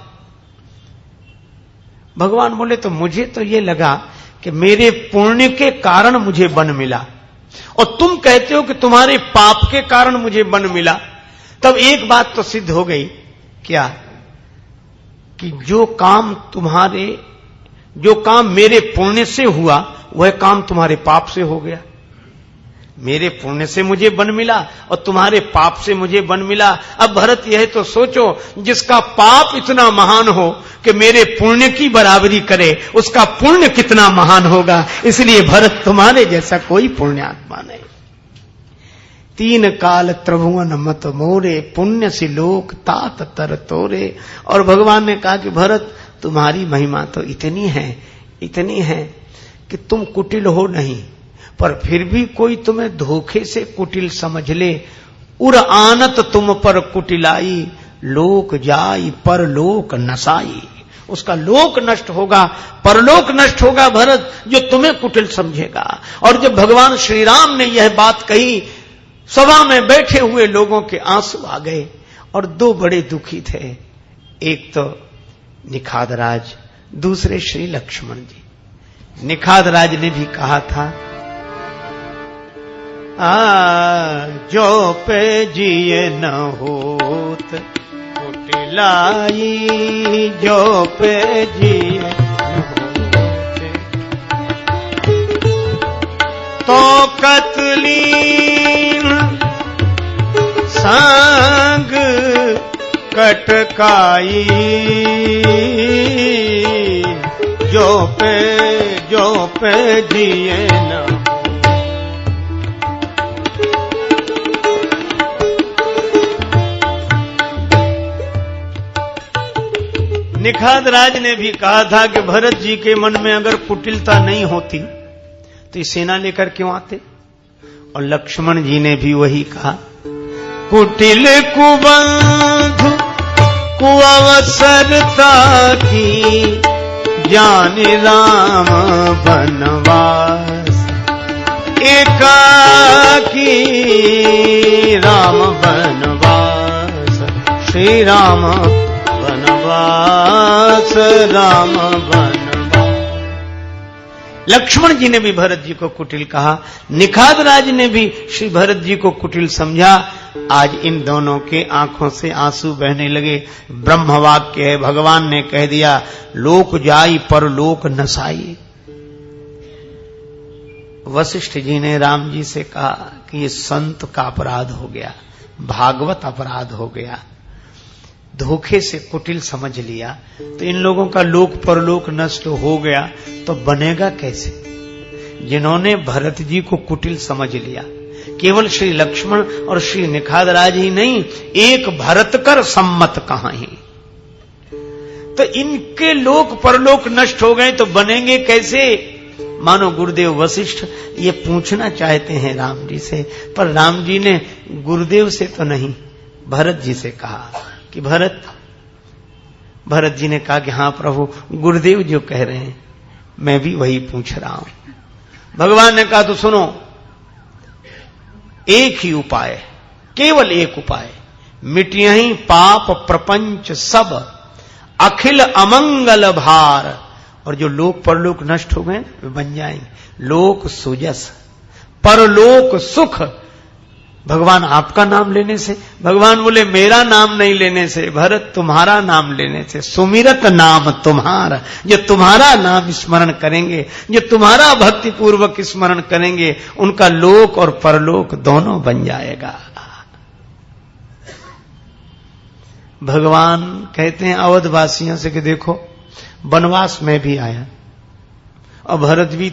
भगवान बोले तो मुझे तो ये लगा कि मेरे पुण्य के कारण मुझे वन मिला, और तुम कहते हो कि तुम्हारे पाप के कारण मुझे वन मिला। तब एक बात तो सिद्ध हो गई, क्या? कि जो काम मेरे पुण्य से हुआ वह काम तुम्हारे पाप से हो गया। मेरे पुण्य से मुझे वन मिला और तुम्हारे पाप से मुझे वन मिला। अब भरत यह तो सोचो, जिसका पाप इतना महान हो कि मेरे पुण्य की बराबरी करे, उसका पुण्य कितना महान होगा। इसलिए भरत तुम्हारे जैसा कोई पुण्यात्मा नहीं। 3 काल त्रिभुवन मत मोरे, पुण्य से लोक तात तर तोरे। और भगवान ने कहा कि भरत तुम्हारी महिमा तो इतनी है कि तुम कुटिल हो नहीं, पर फिर भी कोई तुम्हें धोखे से कुटिल समझ ले। उर आनत तुम पर कुटिलाई, लोक जाई परलोक नसाई। उसका लोक नष्ट होगा, परलोक नष्ट होगा भरत, जो तुम्हें कुटिल समझेगा। और जब भगवान श्री राम ने यह बात कही, सभा में बैठे हुए लोगों के आंसू आ गए, और 2 बड़े दुखी थे। एक तो निखादराज, दूसरे श्री लक्ष्मण जी। निखादराज ने भी कहा था, जो पे जिए न होत कुटिलाई, जो पे जिए न होत तो कतलीन संग कटकाई, जो पे जिए न। निखादराज ने भी कहा था कि भरत जी के मन में अगर कुटिलता नहीं होती तो ये सेना लेकर क्यों आते। और लक्ष्मण जी ने भी वही कहा, कुटिल कुबंधु कुअवसरता की, जाने राम बनवास एकाकी, राम बनवास श्री राम बनवास, राम बनवास। लक्ष्मण जी ने भी भरत जी को कुटिल कहा, निखादराज ने भी श्री भरत जी को कुटिल समझा। आज इन दोनों के आंखों से आंसू बहने लगे। ब्रह्म वाक्य है, भगवान ने कह दिया, लोक जाई पर लोक नसाई। वशिष्ठ जी ने राम जी से कहा कि ये संत का अपराध हो गया, भागवत अपराध हो गया, धोखे से कुटिल समझ लिया, तो इन लोगों का लोक परलोक नष्ट हो गया, तो बनेगा कैसे। जिन्होंने भरत जी को कुटिल समझ लिया, केवल श्री लक्ष्मण और श्री निखादराज ही नहीं, एक भरत कर सम्मत कहां ही, तो इनके लोक परलोक नष्ट हो गए, तो बनेंगे कैसे। मानो गुरुदेव वशिष्ठ ये पूछना चाहते हैं राम जी से, पर राम जी ने गुरुदेव से तो नहीं, भरत जी से कहा कि भरत जी ने कहा कि हाँ प्रभु, गुरुदेव जो कह रहे हैं मैं भी वही पूछ रहा हूं। भगवान ने कहा तो सुनो, एक ही उपाय, केवल एक उपाय, मिटियहि पाप प्रपंच सब, अखिल अमंगल भार। और जो लोक परलोक नष्ट हो गए वे बन जाएंगे लोक सुजस, परलोक सुख। भगवान आपका नाम लेने से, भगवान बोले मेरा नाम नहीं लेने से, भरत तुम्हारा नाम लेने से। सुमिरत नाम तुम्हारा, जो तुम्हारा नाम स्मरण करेंगे, जो तुम्हारा भक्ति पूर्वक स्मरण करेंगे, उनका लोक और परलोक दोनों बन जाएगा। भगवान कहते हैं अवधवासियों से कि देखो, वनवास में भी आया और भरत भी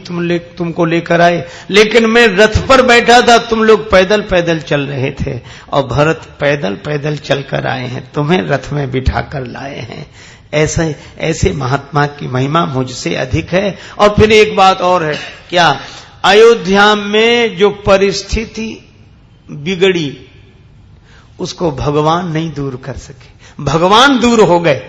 तुमको लेकर आए, लेकिन मैं रथ पर बैठा था, तुम लोग पैदल पैदल चल रहे थे, और भरत पैदल पैदल चलकर आए हैं, तुम्हें रथ में बिठाकर लाए हैं। ऐसे महात्मा की महिमा मुझसे अधिक है। और फिर एक बात और है, क्या, अयोध्या में जो परिस्थिति बिगड़ी उसको भगवान नहीं दूर कर सके। भगवान दूर हो गए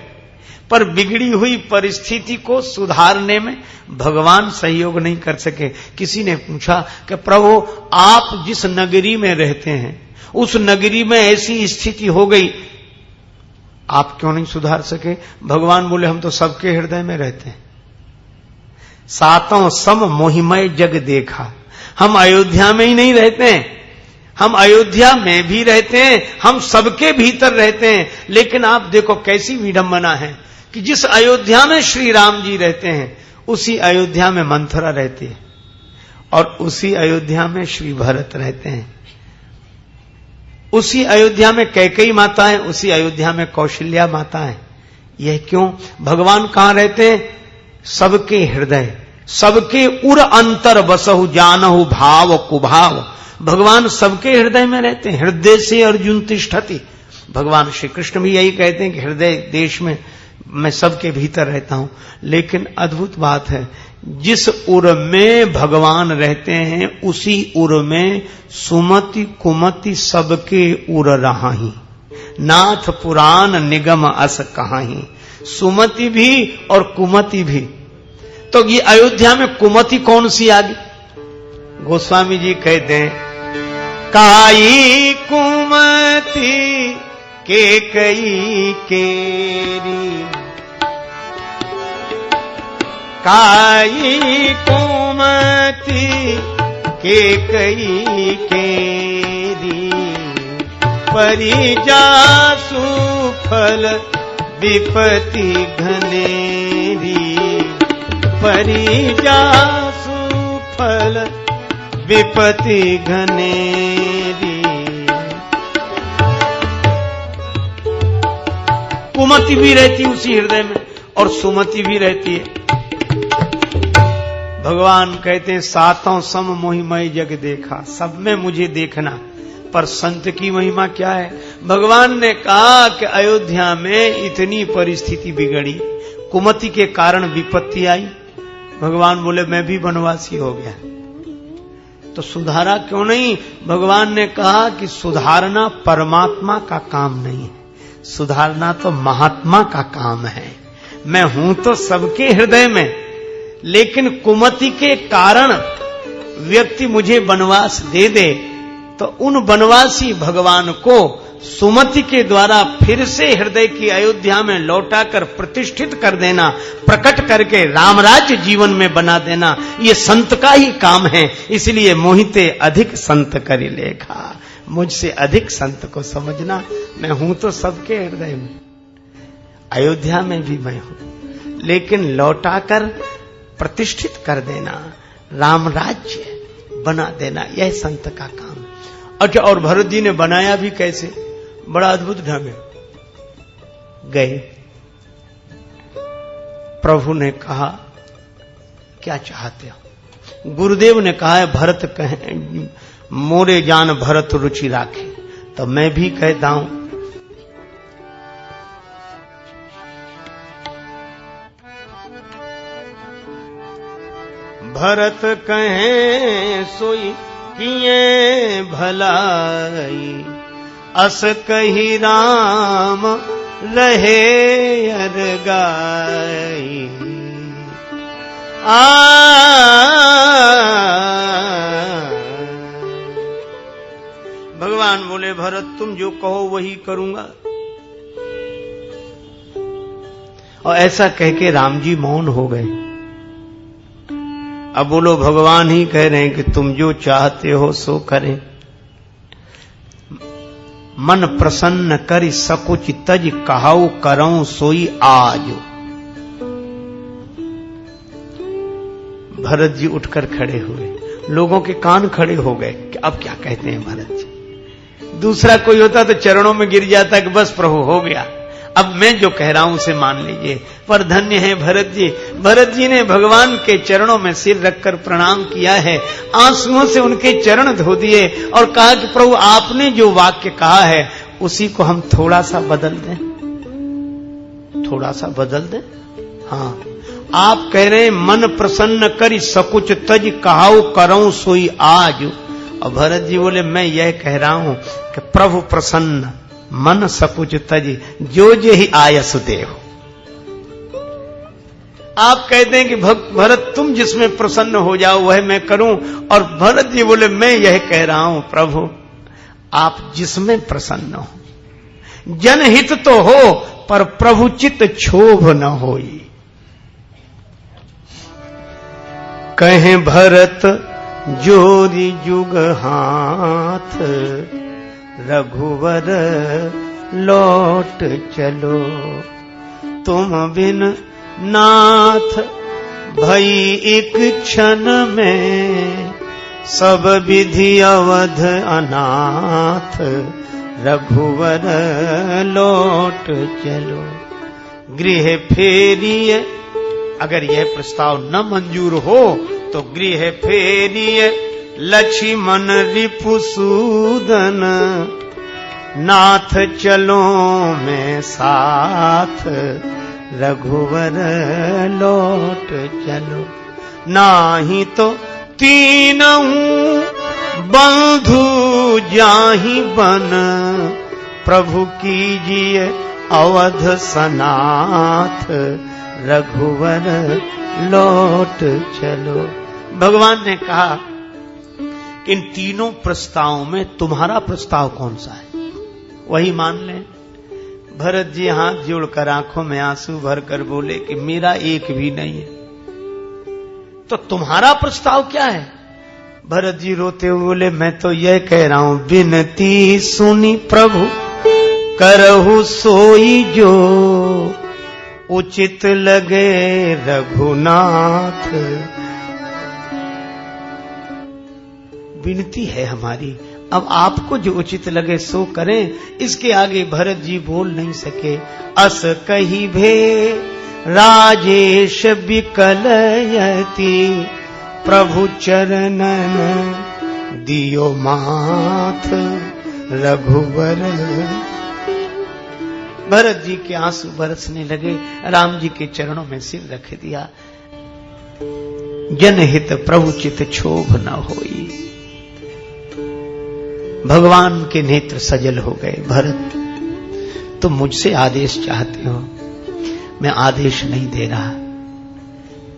पर बिगड़ी हुई परिस्थिति को सुधारने में भगवान सहयोग नहीं कर सके। किसी ने पूछा कि प्रभु आप जिस नगरी में रहते हैं उस नगरी में ऐसी स्थिति हो गई, आप क्यों नहीं सुधार सके? भगवान बोले हम तो सबके हृदय में रहते हैं। सातों सम मोहिमय जग देखा। हम अयोध्या में ही नहीं रहते हैं, हम अयोध्या में भी रहते हैं, हम सबके भीतर रहते हैं। लेकिन आप देखो कैसी विडंबना है कि जिस अयोध्या में श्री राम जी रहते हैं उसी अयोध्या में मंथरा रहती है और उसी अयोध्या में श्री भरत रहते हैं, उसी अयोध्या में कैकेयी माता है, उसी अयोध्या में कौशल्या माता है। यह क्यों? भगवान कहां रहते हैं? सबके हृदय, सबके उर अंतर बसहु जानहु भाव कुभाव। भगवान सबके हृदय में रहते हैं। हृदय से अर्जुन तिष्ठति। भगवान श्री कृष्ण भी यही कहते हैं कि हृदय देश में मैं सबके भीतर रहता हूं। लेकिन अद्भुत बात है, जिस उर में भगवान रहते हैं उसी उर में सुमति कुमति सबके उर रहाही। नाथ पुराण निगम अस कहाही। सुमति भी और कुमति भी। तो ये अयोध्या में कुमति कौन सी आ गई? गोस्वामी जी कहते हैं काई कुमति कैकेयी केरी, काई कुमति कैकेयी केरी, परिजासु फल विपति घनेरी, परिजासु फल विपति घनेरी। कुमति भी रहती उसी हृदय में और सुमति भी रहती है। भगवान कहते हैं सातों सम मोहिमय जग देखा। सब में मुझे देखना। पर संत की महिमा क्या है? भगवान ने कहा कि अयोध्या में इतनी परिस्थिति बिगड़ी, कुमति के कारण विपत्ति आई। भगवान बोले मैं भी वनवासी हो गया, तो सुधारा क्यों नहीं? भगवान ने कहा कि सुधारना परमात्मा का काम नहीं है, सुधारना तो महात्मा का काम है। मैं हूं तो सबके हृदय में, लेकिन कुमति के कारण व्यक्ति मुझे वनवास दे दे तो उन वनवासी भगवान को सुमति के द्वारा फिर से हृदय की अयोध्या में लौटाकर प्रतिष्ठित कर देना, प्रकट करके रामराज्य जीवन में बना देना, ये संत का ही काम है। इसलिए मोहिते अधिक संत करि लेखा। मुझसे अधिक संत को समझना। मैं हूं तो सबके हृदय में, अयोध्या में भी मैं हूं, लेकिन लौटाकर प्रतिष्ठित कर देना, रामराज्य बना देना, यह संत का काम। अच्छा, और भरत जी ने बनाया भी कैसे? बड़ा अद्भुत ढंग है। गए, प्रभु ने कहा क्या चाहते हो? गुरुदेव ने कहा है भरत कहे मोरे जान भरत रुचि राखे, तो मैं भी कहता हूं भरत कहे सोई किए भलाई, अस कही राम रहे अर गाई। भगवान बोले भरत तुम जो कहो वही करूंगा। और ऐसा कह के राम जी मौन हो गए। अब बोलो भगवान ही कह रहे हैं कि तुम जो चाहते हो सो करें। मन प्रसन्न करि सकुच तज कहाऊ करऊं सोई आज। भरत जी उठकर खड़े हुए। लोगों के कान खड़े हो गए कि अब क्या कहते हैं भरत जी। दूसरा कोई होता तो चरणों में गिर जाता कि बस प्रभु हो गया, अब मैं जो कह रहा हूं उसे मान लीजिए। पर धन्य है भरत जी। भरत जी ने भगवान के चरणों में सिर रखकर प्रणाम किया है, आंसुओं से उनके चरण धो दिए और कहा कि प्रभु आपने जो वाक्य कहा है उसी को हम थोड़ा सा बदल दें, थोड़ा सा बदल दें। हाँ, आप कह रहे हैं मन प्रसन्न करि सकुच तज कहाऊ करऊं सोई आज। और भरत जी बोले मैं यह कह रहा हूं कि प्रभु प्रसन्न मन सकुच तज जो जे ही आयस देव। आप कहते हैं कि भरत तुम जिसमें प्रसन्न हो जाओ वह मैं करूं, और भरत जी बोले मैं यह कह रहा हूं प्रभु आप जिसमें प्रसन्न हो, जनहित तो हो पर प्रभु चित क्षोभ न होई। कहे भरत जोरी जुग हाथ, रघुवर लौट चलो, तुम बिन नाथ भई एक क्षण में, सब विधि अवध अनाथ, रघुवर लौट चलो। गृह फेरिए, अगर यह प्रस्ताव न मंजूर हो तो गृह फेरिए, लक्ष्मण रिपुसूदन, नाथ चलो मैं साथ, रघुवर लौट चलो। नाही तो तीनऊ बंधु जाहि बन, प्रभु कीजिए अवध सनाथ, रघुवर लौट चलो। भगवान ने कहा इन तीनों प्रस्तावों में तुम्हारा प्रस्ताव कौन सा है वही मान लें। भरत जी हाथ जोड़कर आंखों में आंसू भरकर बोले कि मेरा एक भी नहीं है, तो तुम्हारा प्रस्ताव क्या है? भरत जी रोते हुए बोले मैं तो यह कह रहा हूं, बिनती सुनी प्रभु करहु सोई जो, उचित लगे रघुनाथ। विनती है हमारी, अब आपको जो उचित लगे सो करें। इसके आगे भरत जी बोल नहीं सके। अस कही भे राजेश विकलयति, प्रभु चरणन दियो माथ, रघुवर। भरत जी के आंसू बरसने लगे, राम जी के चरणों में सिर रख दिया। जनहित प्रभु चित क्षोभ न होई। भगवान के नेत्र सजल हो गए। भरत तुम मुझसे आदेश चाहते हो, मैं आदेश नहीं दे रहा।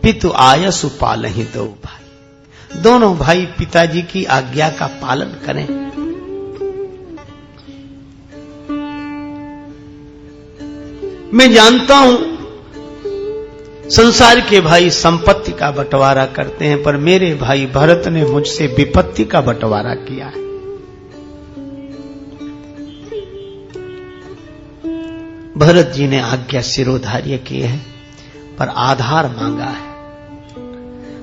पितु आयसु पालहि दो भाई, दोनों भाई पिताजी की आज्ञा का पालन करें। मैं जानता हूं संसार के भाई संपत्ति का बंटवारा करते हैं, पर मेरे भाई भरत ने मुझसे विपत्ति का बंटवारा किया है। भरत जी ने आज्ञा शिरोधार्य की है, पर आधार मांगा है।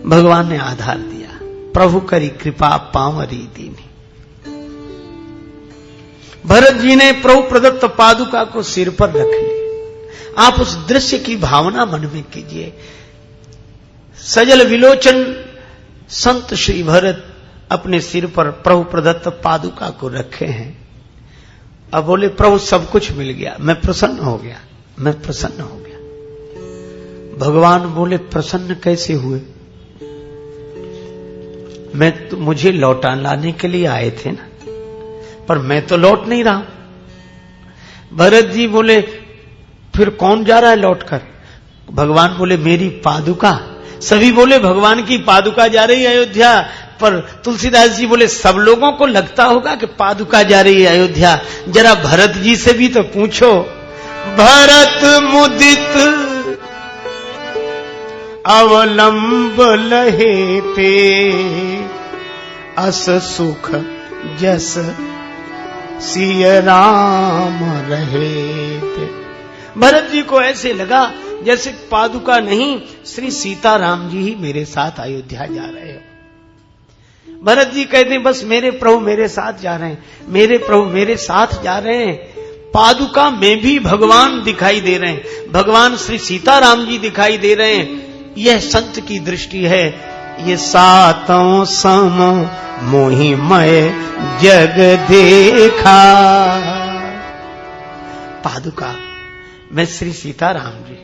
भगवान ने आधार दिया। प्रभु करी कृपा पांवरी दीनी। भरत जी ने प्रभु प्रदत्त पादुका को सिर पर रख लिया। आप उस दृश्य की भावना मन में कीजिए। सजल विलोचन संत श्री भरत अपने सिर पर प्रभु प्रदत्त पादुका को रखे हैं। अब बोले प्रभु सब कुछ मिल गया, मैं प्रसन्न हो गया, मैं प्रसन्न हो गया। भगवान बोले प्रसन्न कैसे हुए? मैं तो मुझे लौटा लाने के लिए आए थे ना, पर मैं तो लौट नहीं रहा। भरत जी बोले फिर कौन जा रहा है लौटकर? भगवान बोले मेरी पादुका। सभी बोले भगवान की पादुका जा रही है अयोध्या, पर तुलसीदास जी बोले सब लोगों को लगता होगा कि पादुका जा रही है अयोध्या, जरा भरत जी से भी तो पूछो। भरत मुदित अवलंब लहेते, अस सुख जस सिय राम रहेते। भरत जी को ऐसे लगा जैसे पादुका नहीं, श्री सीताराम जी ही मेरे साथ अयोध्या जा रहे हो। भरत जी कहते हैं बस मेरे प्रभु मेरे साथ जा रहे हैं, मेरे प्रभु मेरे साथ जा रहे हैं। पादुका में भी भगवान दिखाई दे रहे हैं, भगवान श्री सीताराम जी दिखाई दे रहे हैं। यह संत की दृष्टि है। ये सातों सम मोहिमय जग देखा। पादुका मैं श्री सीताराम जी।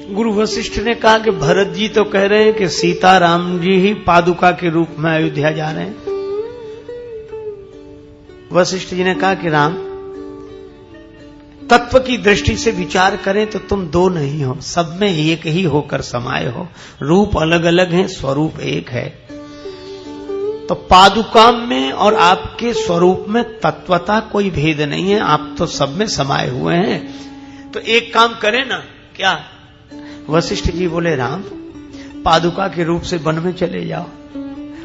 गुरु वशिष्ठ ने कहा कि भरत जी तो कह रहे हैं कि सीताराम जी ही पादुका के रूप में अयोध्या जा रहे हैं। वशिष्ठ जी ने कहा कि राम तत्व की दृष्टि से विचार करें तो तुम दो नहीं हो, सब में एक ही होकर समाये हो। रूप अलग अलग है, स्वरूप एक है। तो पादुका में और आपके स्वरूप में तत्वता कोई भेद नहीं है, आप तो सब में समाये हुए हैं। तो एक काम करें ना, क्या? वशिष्ठ जी बोले, राम पादुका के रूप से वन में चले जाओ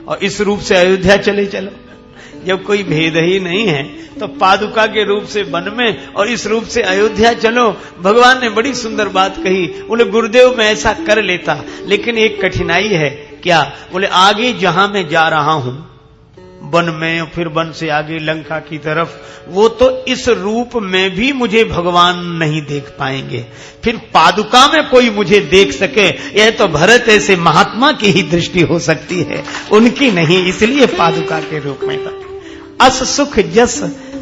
और इस रूप से अयोध्या चले चलो। जब कोई भेद ही नहीं है तो पादुका के रूप से वन में और इस रूप से अयोध्या चलो। भगवान ने बड़ी सुंदर बात कही। बोले गुरुदेव मैं ऐसा कर लेता, लेकिन एक कठिनाई है। क्या? बोले आगे जहां मैं जा रहा हूं वन में, और फिर वन से आगे लंका की तरफ, वो तो इस रूप में भी मुझे भगवान नहीं देख पाएंगे। फिर पादुका में कोई मुझे देख सके, यह तो भरत ऐसे महात्मा की ही दृष्टि हो सकती है, उनकी नहीं। इसलिए पादुका के रूप में था। अस सुख जस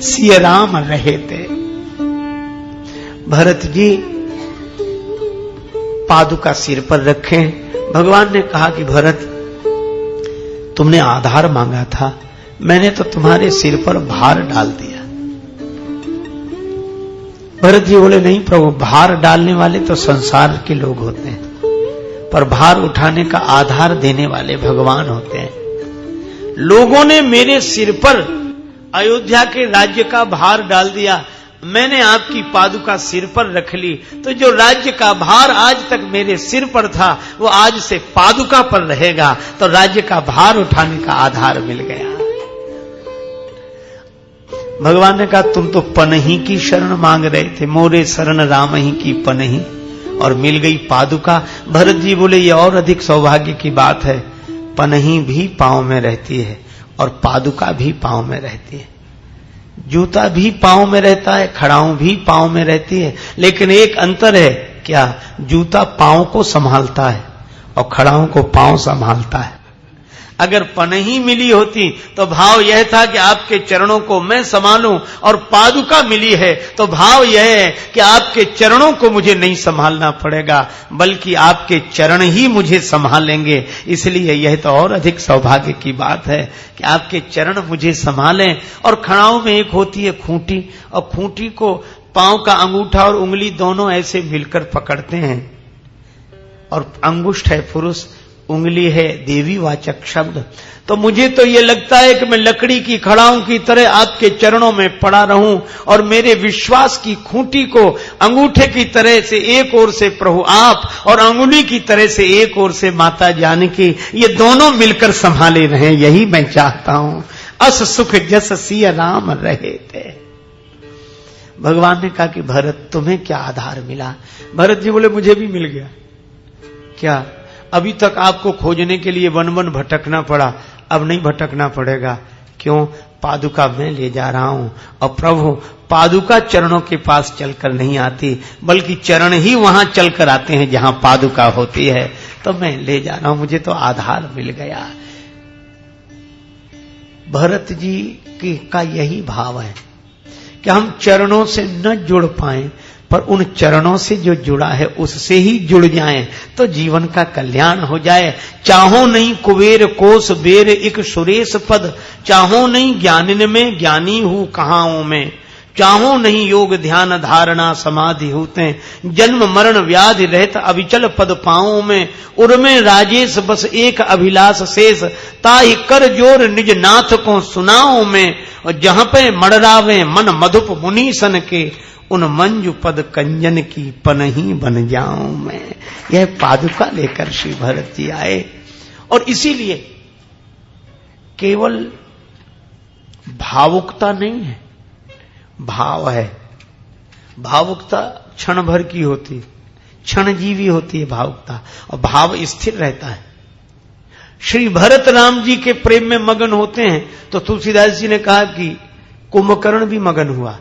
सिय राम रहे थे। भरत जी पादुका सिर पर रखे। भगवान ने कहा कि भरत तुमने आधार मांगा था, मैंने तो तुम्हारे सिर पर भार डाल दिया। भरत जी बोले, नहीं प्रभु, भार डालने वाले तो संसार के लोग होते हैं, पर भार उठाने का आधार देने वाले भगवान होते हैं। लोगों ने मेरे सिर पर अयोध्या के राज्य का भार डाल दिया, मैंने आपकी पादुका सिर पर रख ली, तो जो राज्य का भार आज तक मेरे सिर पर था वो आज से पादुका पर रहेगा, तो राज्य का भार उठाने का आधार मिल गया। भगवान ने कहा तुम तो पनही की शरण मांग रहे थे, मोरे शरण राम ही की पनही, और मिल गई पादुका। भरत जी बोले ये और अधिक सौभाग्य की बात है, पनही भी पांव में रहती है और पादुका भी पांव में रहती है। जूता भी पांव में रहता है, खड़ाऊं भी पांव में रहती है, लेकिन एक अंतर है। क्या? जूता पांव को संभालता है और खड़ाऊं को पांव संभालता है। अगर पनही मिली होती तो भाव यह था कि आपके चरणों को मैं संभालूं, और पादुका मिली है तो भाव यह है कि आपके चरणों को मुझे नहीं संभालना पड़ेगा, बल्कि आपके चरण ही मुझे संभालेंगे। इसलिए यह तो और अधिक सौभाग्य की बात है कि आपके चरण मुझे संभालें। और खड़ाओं में एक होती है खूंटी, और खूंटी को पांव का अंगूठा और उंगली दोनों ऐसे मिलकर पकड़ते हैं, और अंगुष्ठ है पुरुष, उंगली है देवी वाचक शब्द। तो मुझे तो ये लगता है कि मैं लकड़ी की खड़ाओं की तरह आपके चरणों में पड़ा रहूं, और मेरे विश्वास की खूंटी को अंगूठे की तरह से एक ओर से प्रभु आप और अंगुली की तरह से एक ओर से माता जानकी, ये दोनों मिलकर संभाले रहे, यही मैं चाहता हूं। अस सुख जस सिय राम रहे थे। भगवान ने कहा कि भरत तुम्हें क्या आधार मिला? भरत जी बोले मुझे भी मिल गया। क्या? अभी तक आपको खोजने के लिए वन वन भटकना पड़ा, अब नहीं भटकना पड़ेगा। क्यों? पादुका मैं ले जा रहा हूं, और प्रभु पादुका चरणों के पास चलकर नहीं आती, बल्कि चरण ही वहां चलकर आते हैं जहां पादुका होती है। तो मैं ले जा रहा हूं, मुझे तो आधार मिल गया। भरत जी का यही भाव है कि हम चरणों से न जुड़ पाएं, पर उन चरणों से जो जुड़ा है उससे ही जुड़ जाएं तो जीवन का कल्याण हो जाए। चाहो नहीं कुबेर कोस बेर एक सुरेश पद, चाहो नहीं ज्ञानिन में ज्ञानी हूं कहाओं में, चाहो नहीं योग ध्यान धारणा समाधि होते, जन्म मरण व्याधि रहत अविचल पद पाओं में, उर्मे राजेश बस एक अभिलाष शेष, ताहि कर जोर निज नाथ को सुनाओ में, और जहां पे मड़रावे मन मधुप मुनीसन के, उन मंजू पद कंजन की पनही बन जाऊं मैं। यह पादुका लेकर श्री भरत जी आए, और इसीलिए केवल भावुकता नहीं है, भाव है। भावुकता क्षण भर की होती, क्षणजीवी होती है भावुकता, और भाव स्थिर रहता है। श्री भरत राम जी के प्रेम में मगन होते हैं, तो तुलसीदास जी ने कहा कि कुंभकर्ण भी मगन हुआ।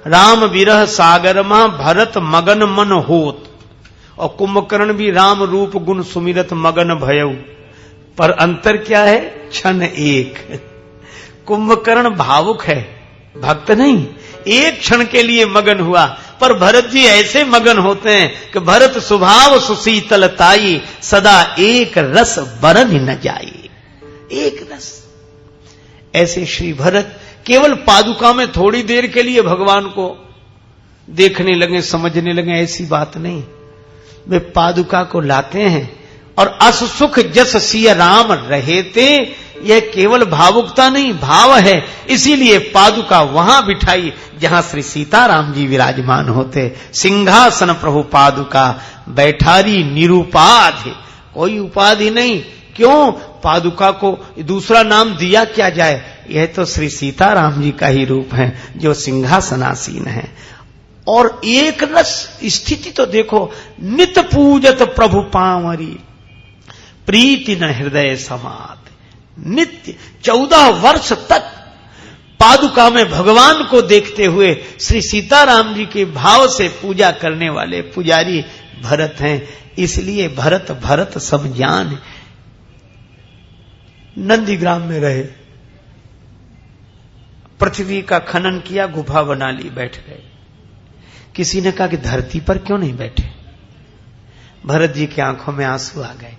राम विरह सागर मां भरत मगन मन होत, और कुंभकर्ण भी राम रूप गुण सुमिरत मगन भयउ, पर अंतर क्या है? क्षण एक। कुंभकर्ण भावुक है, भक्त नहीं, एक क्षण के लिए मगन हुआ, पर भरत जी ऐसे मगन होते हैं कि भरत स्वभाव सुशीतल ताई, सदा एक रस बरन न जाई। एक रस। ऐसे श्री भरत केवल पादुका में थोड़ी देर के लिए भगवान को देखने लगे, समझने लगे, ऐसी बात नहीं। वे पादुका को लाते हैं और अस सुख जस सिय राम रहे थे, यह केवल भावुकता नहीं, भाव है। इसीलिए पादुका वहां बिठाई जहां श्री सीताराम जी विराजमान होते। सिंहासन प्रभु पादुका बैठारी निरूपाधि, कोई उपाधि नहीं। क्यों? पादुका को दूसरा नाम दिया क्या जाए? यह तो श्री सीताराम जी का ही रूप है जो सिंहासनासीन है। और एक रस स्थिति तो देखो, नित पूजत प्रभु पांवरी प्रीति न हृदय समात। नित्य 14 वर्ष तक पादुका में भगवान को देखते हुए श्री सीताराम जी के भाव से पूजा करने वाले पुजारी भरत हैं। इसलिए भरत भरत सब जान। नंदीग्राम में रहे, पृथ्वी का खनन किया, गुफा बना ली, बैठ गए। किसी ने कहा कि धरती पर क्यों नहीं बैठे? भरत जी की आंखों में आंसू आ गए।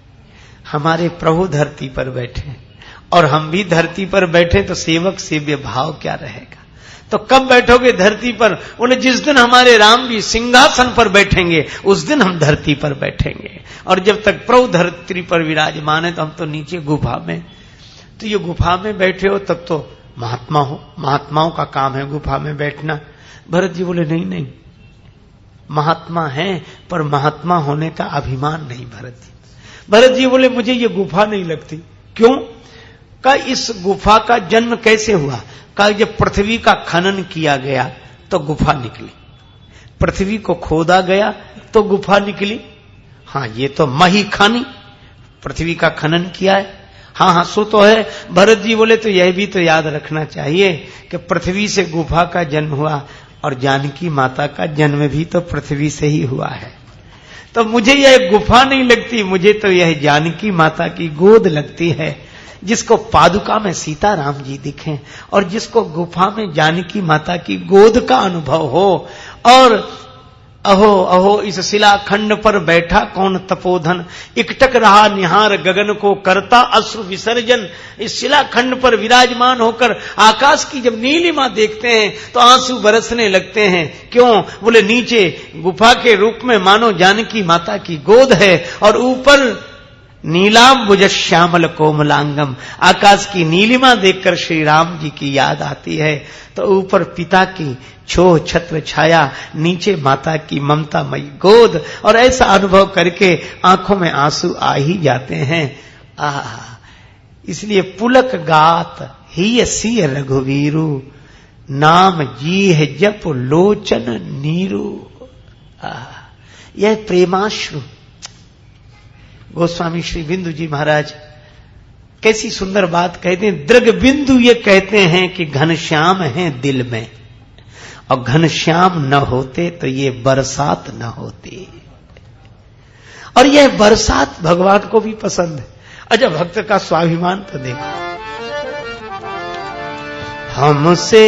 हमारे प्रभु धरती पर बैठे और हम भी धरती पर बैठे तो सेवक सेव्य भाव क्या रहेगा? तो कब बैठोगे धरती पर? बोले जिस दिन हमारे राम जी सिंहासन पर बैठेंगे उस दिन हम धरती पर बैठेंगे। और जब तक प्रभु धरती पर विराजमान है तो हम तो नीचे गुफा में। तो ये गुफा में बैठे हो तब तो महात्मा हो, महात्माओं का काम है गुफा में बैठना। भरत जी बोले नहीं नहीं, महात्मा है पर महात्मा होने का अभिमान नहीं। भरत जी बोले मुझे ये गुफा नहीं लगती। क्यों? का इस गुफा का जन्म कैसे हुआ? का जब पृथ्वी का खनन किया गया तो गुफा निकली, पृथ्वी को खोदा गया तो गुफा निकली। हाँ, ये तो मही खानी पृथ्वी का खनन किया है। हाँ हाँ, सो तो है। भरत जी बोले तो यह भी तो याद रखना चाहिए कि पृथ्वी से गुफा का जन्म हुआ और जानकी माता का जन्म भी तो पृथ्वी से ही हुआ है। तो मुझे यह गुफा नहीं लगती, मुझे तो यह जानकी माता की गोद लगती है। जिसको पादुका में सीताराम जी दिखें और जिसको गुफा में जानकी माता की गोद का अनुभव हो। और अहो अहो इस शिलाखंड पर बैठा कौन तपोधन, इकटक रहा निहार गगन को करता अश्रु विसर्जन। इस शिलाखंड पर विराजमान होकर आकाश की जब नीलिमा देखते हैं तो आंसू बरसने लगते हैं। क्यों? बोले नीचे गुफा के रूप में मानो जानकी माता की गोद है और ऊपर नीलांबुज श्यामल कोमलांगम, आकाश की नीलिमा देखकर श्री राम जी की याद आती है। तो ऊपर पिता की छो छत्र छाया, नीचे माता की ममतामयी गोद, और ऐसा अनुभव करके आंखों में आंसू आ ही जाते हैं। इसलिए पुलक गात ही सिय रघुवीरु, नाम जी है जप लोचन नीरू। यह प्रेमाश्रु। गोस्वामी श्री बिंदु जी महाराज कैसी सुंदर बात कहते हैं। दृग बिंदु ये कहते हैं कि घनश्याम है दिल में, और घनश्याम न होते तो ये बरसात न होती। और यह बरसात भगवान को भी पसंद है। अच्छा, भक्त का स्वाभिमान तो देखो। हमसे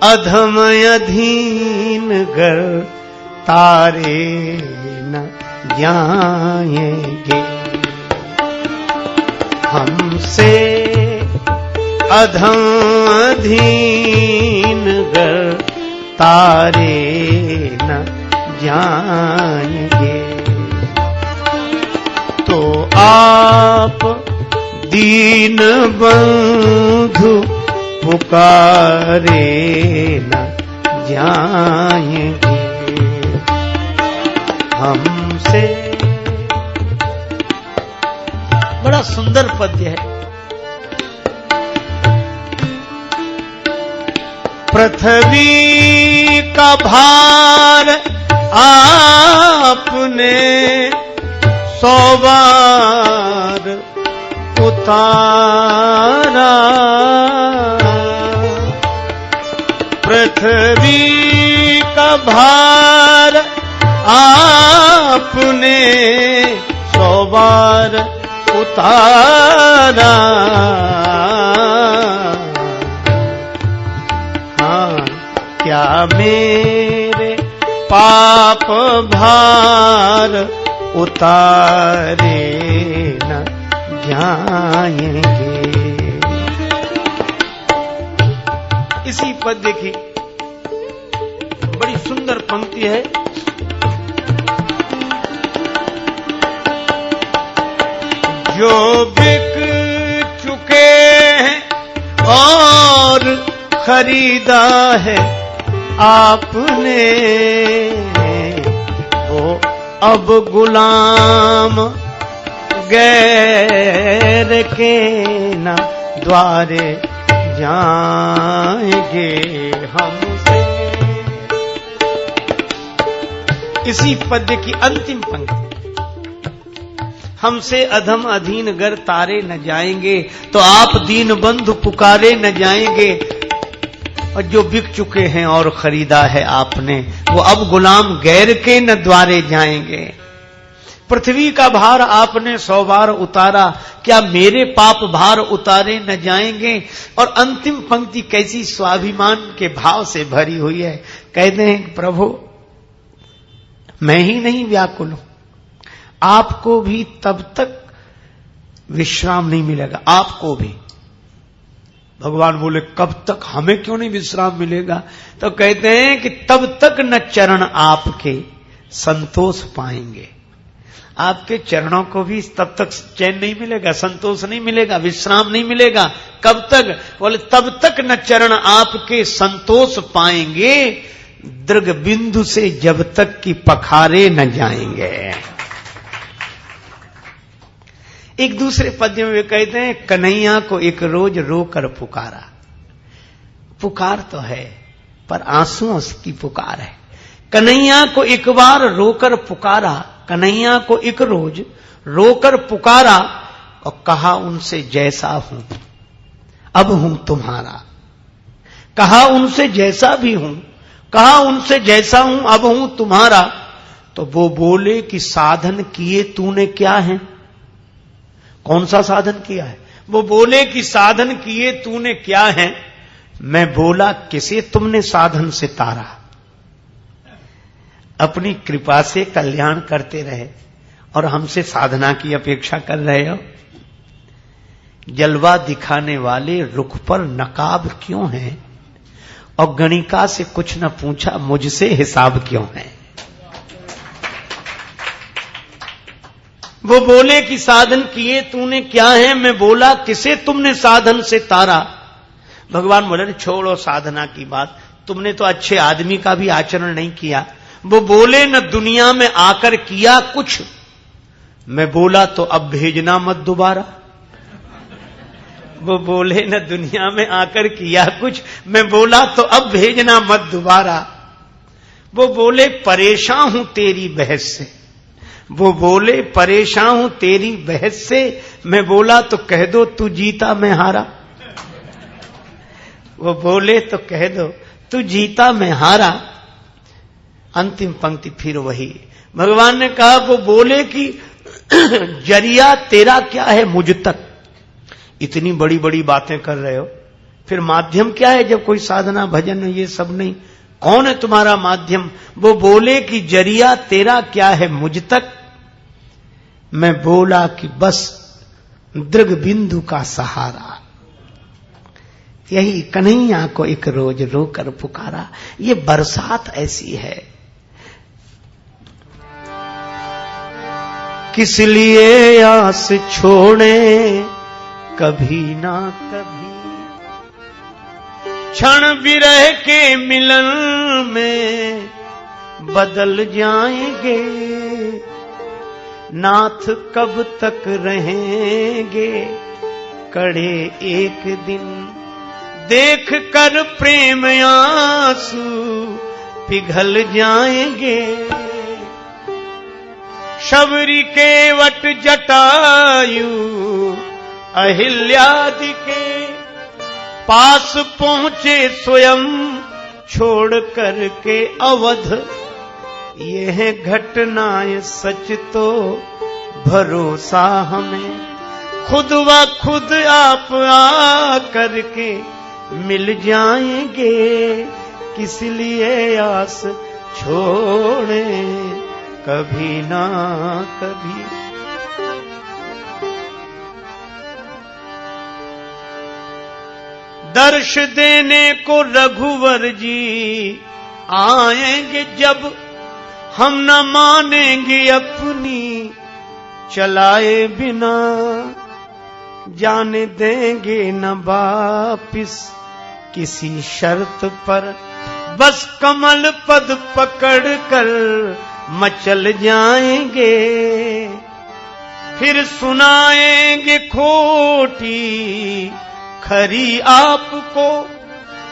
अधम अधीन गर तारे न जाएंगे, हमसे अधम अधीन गर तारे न जाएंगे। तो आप दीन बंधु पुकारे न जाएंगे, हमसे। बड़ा सुंदर पद्य है। पृथ्वी का भार आपने 100 बार उतारा, पृथ्वी का भार आपने 100 बार उतारा। हाँ, क्या मेरे पाप भार उतारे न जाएंगे। इसी पद्य की बड़ी सुंदर पंक्ति है। जो बिक चुके हैं और खरीदा है आपने, वो अब गुलाम गैर के न द्वारे जाएंगे हमसे। इसी पद्य की अंतिम पंक्ति, हमसे अधम अधीन गर तारे न जाएंगे, तो आप दीन बंधु पुकारे न जाएंगे। और जो बिक चुके हैं और खरीदा है आपने, वो अब गुलाम गैर के न द्वारे जाएंगे। पृथ्वी का भार आपने 100 बार उतारा, क्या मेरे पाप भार उतारे न जाएंगे। और अंतिम पंक्ति कैसी स्वाभिमान के भाव से भरी हुई है। कहते हैं प्रभु मैं ही नहीं व्याकुल हूं, आपको भी तब तक विश्राम नहीं मिलेगा, आपको भी। भगवान बोले कब तक, हमें क्यों नहीं विश्राम मिलेगा। तो कहते हैं कि तब तक न चरण आपके संतोष पाएंगे, आपके चरणों को भी तब तक चैन नहीं मिलेगा, संतोष नहीं मिलेगा, विश्राम नहीं मिलेगा। कब तक, बोले तब तक न चरण आपके संतोष पाएंगे, दृग बिंदु से जब तक कि पखारे न जाएंगे। एक दूसरे पद्य में वे कहते हैं कन्हैया को एक रोज रोकर पुकारा। पुकार तो है पर आंसुओं की पुकार है। कन्हैया को एक बार रोकर पुकारा, कन्हैया को एक रोज रोकर पुकारा और कहा उनसे जैसा हूं अब हूं तुम्हारा। कहा उनसे जैसा भी हूं, कहा उनसे जैसा हूं अब हूं तुम्हारा। तो वो बोले कि साधन किए तूने क्या है। कौन सा साधन किया है। वो बोले कि साधन किए तूने क्या है। मैं बोला किसे तुमने साधन से तारा। अपनी कृपा से कल्याण करते रहे और हमसे साधना की अपेक्षा कर रहे हो। जलवा दिखाने वाले रुख पर नकाब क्यों है, और गणिका से कुछ न पूछा मुझसे हिसाब क्यों है। वो बोले कि साधन किए तूने क्या है। मैं बोला किसे तुमने साधन से तारा। भगवान बोले छोड़ो साधना की बात, तुमने तो अच्छे आदमी का भी आचरण नहीं किया। वो बोले न दुनिया में आकर किया कुछ। मैं बोला तो अब भेजना मत दोबारा। वो बोले न दुनिया में आकर किया कुछ। मैं बोला तो अब भेजना मत दोबारा। वो बोले परेशान हूं तेरी बहस से। वो बोले परेशान हूं तेरी बहस से। मैं बोला तो कह दो तू जीता मैं हारा। वो बोले तो कह दो तू जीता मैं हारा। अंतिम पंक्ति फिर वही। भगवान ने कहा, वो बोले कि जरिया तेरा क्या है मुझ तक। इतनी बड़ी बड़ी बातें कर रहे हो, फिर माध्यम क्या है जब कोई साधना भजन ये सब नहीं। कौन है तुम्हारा माध्यम। वो बोले कि जरिया तेरा क्या है मुझ तक। मैं बोला कि बस दृग बिंदु का सहारा। यही कन्हैया को एक रोज रोकर पुकारा। ये बरसात ऐसी है। किस लिए आस छोड़े कभी ना कभी, क्षण विरह के मिलन में बदल जाएंगे। नाथ कब तक रहेंगे कड़े एक दिन, देख कर प्रेम आंसू पिघल जाएंगे। शबरी के वट जटायु अहिल्यादि के पास पहुंचे स्वयं छोड़ कर के अवध। यह घटनाएं सच तो भरोसा हमें, खुद व खुद आप आ करके मिल जाएंगे। किस लिए आस छोड़े कभी ना कभी। दर्श देने को रघुवर जी आएंगे जब, हम न मानेंगे अपनी चलाए बिना, जाने देंगे न वापिस किसी शर्त पर, बस कमल पद पकड़ कर मचल जाएंगे, फिर सुनाएंगे खोटी खरी आपको,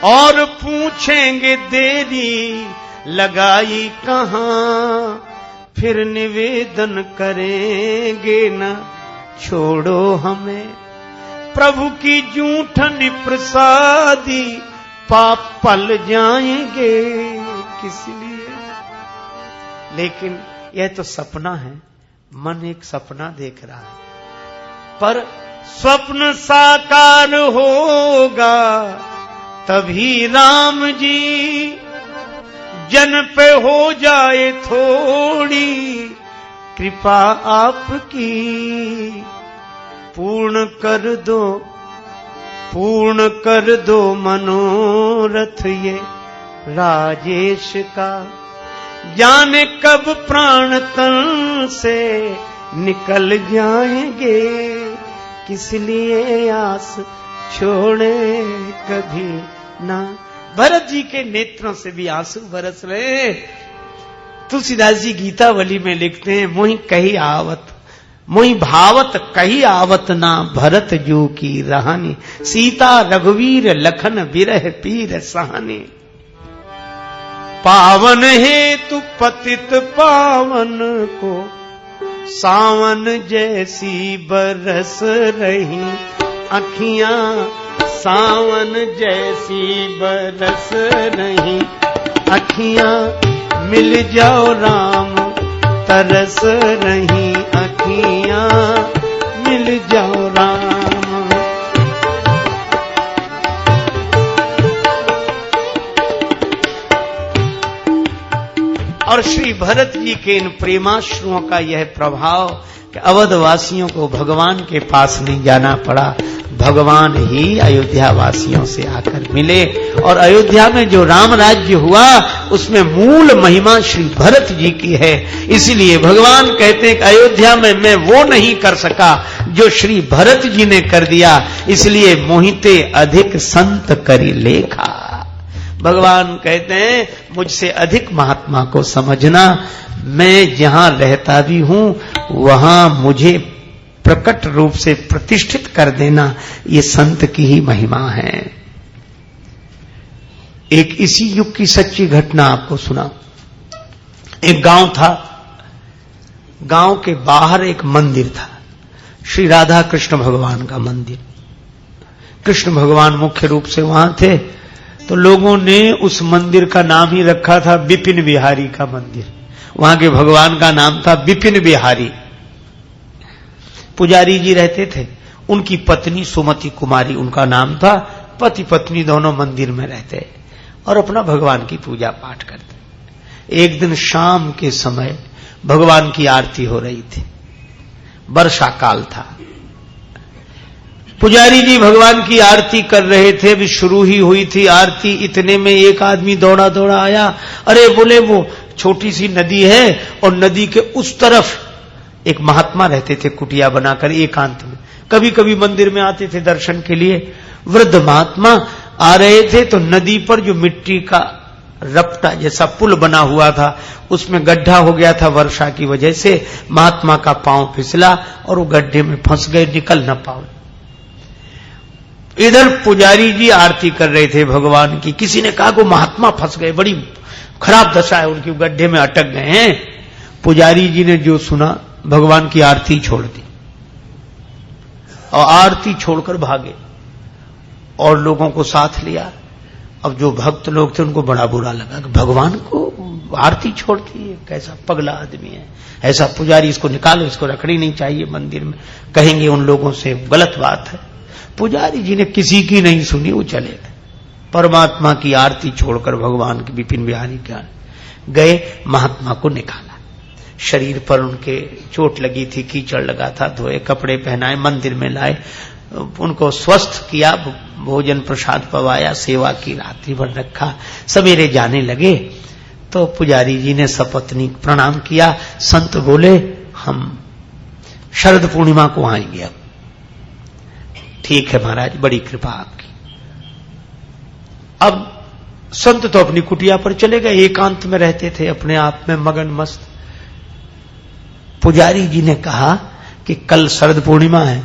और पूछेंगे देरी लगाई कहाँ, फिर निवेदन करेंगे न छोड़ो हमें, प्रभु की जूठन प्रसादी पाप पल जाएंगे किस लिए। लेकिन यह तो सपना है, मन एक सपना देख रहा है, पर स्वप्न साकार होगा तभी राम जी, जन पे हो जाए थोड़ी कृपा आपकी, पूर्ण कर दो मनोरथ ये राजेश का, जाने कब प्राण तन से निकल जाएंगे, किस लिए आस छोड़े कभी ना। भरत जी के नेत्रों से भी आंसू बरस रहे। तुलसीदास जी गीतावली में लिखते हैं, मोहि कही आवत, मोहि भावत कही आवत ना, भरत जू की रहानी, सीता रघुवीर लखन विरह पीर सहानी, पावन हेतु पतित पावन को, सावन जैसी बरस रही अखियां, सावन जैसी बरस रही अखियां, मिल जाओ राम तरस रही अखियां, मिल जाओ राम। और श्री भरत जी के इन प्रेमाश्रुओं का यह प्रभाव कि अवधवासियों को भगवान के पास नहीं जाना पड़ा, भगवान ही अयोध्या वासियों से आकर मिले। और अयोध्या में जो राम राज्य हुआ उसमें मूल महिमा श्री भरत जी की है। इसीलिए भगवान कहते हैं कि अयोध्या में मैं वो नहीं कर सका जो श्री भरत जी ने कर दिया, इसलिए मोहिते अधिक संत करी लेखा। भगवान कहते हैं मुझसे अधिक महात्मा को समझना, मैं जहां रहता भी हूं वहां मुझे प्रकट रूप से प्रतिष्ठित कर देना, ये संत की ही महिमा है। एक इसी युग की सच्ची घटना आपको सुना। एक गांव था, गांव के बाहर एक मंदिर था, श्री राधा कृष्ण भगवान का मंदिर। कृष्ण भगवान मुख्य रूप से वहां थे, तो लोगों ने उस मंदिर का नाम ही रखा था विपिन बिहारी का मंदिर। वहां के भगवान का नाम था विपिन बिहारी। पुजारी जी रहते थे, उनकी पत्नी सुमति कुमारी उनका नाम था। पति पत्नी दोनों मंदिर में रहते और अपना भगवान की पूजा पाठ करते। एक दिन शाम के समय भगवान की आरती हो रही थी, वर्षा काल था। पुजारी जी भगवान की आरती कर रहे थे, अभी शुरू ही हुई थी आरती। इतने में एक आदमी दौड़ा दौड़ा आया। अरे बोले, वो छोटी सी नदी है और नदी के उस तरफ एक महात्मा रहते थे कुटिया बनाकर एकांत में, कभी कभी मंदिर में आते थे दर्शन के लिए। वृद्ध महात्मा आ रहे थे तो नदी पर जो मिट्टी का रपटा जैसा पुल बना हुआ था उसमें गड्ढा हो गया था वर्षा की वजह से। महात्मा का पांव फिसला और वो गड्ढे में फंस गए, निकल न पाए। इधर पुजारी जी आरती कर रहे थे भगवान की। किसी ने कहा को महात्मा फंस गए, बड़ी खराब दशा है उनकी, गड्ढे में अटक गए हैं। पुजारी जी ने जो सुना भगवान की आरती छोड़ दी और आरती छोड़कर भागे और लोगों को साथ लिया। अब जो भक्त लोग थे उनको बड़ा बुरा लगा कि भगवान को आरती छोड़ती है, कैसा पगला आदमी है, ऐसा पुजारी, इसको निकालो, इसको रखनी नहीं चाहिए मंदिर में, कहेंगे उन लोगों से, गलत बात है। पुजारी जी ने किसी की नहीं सुनी, वो चले गए। परमात्मा की आरती छोड़कर भगवान के विपिन बिहारी के गए, महात्मा को निकाला। शरीर पर उनके चोट लगी थी, कीचड़ लगा था, धोए, कपड़े पहनाए, मंदिर में लाए। उनको स्वस्थ किया, भोजन प्रसाद पवाया, सेवा की, रात्रि भर रखा। सवेरे जाने लगे तो पुजारी जी ने सपत्नी प्रणाम किया। संत बोले हम शरद पूर्णिमा को आएंगे। अब ठीक है महाराज, बड़ी कृपा आपकी। अब संत तो अपनी कुटिया पर चले गए, एकांत में रहते थे, अपने आप में मगन मस्त। पुजारी जी ने कहा कि कल शरद पूर्णिमा है।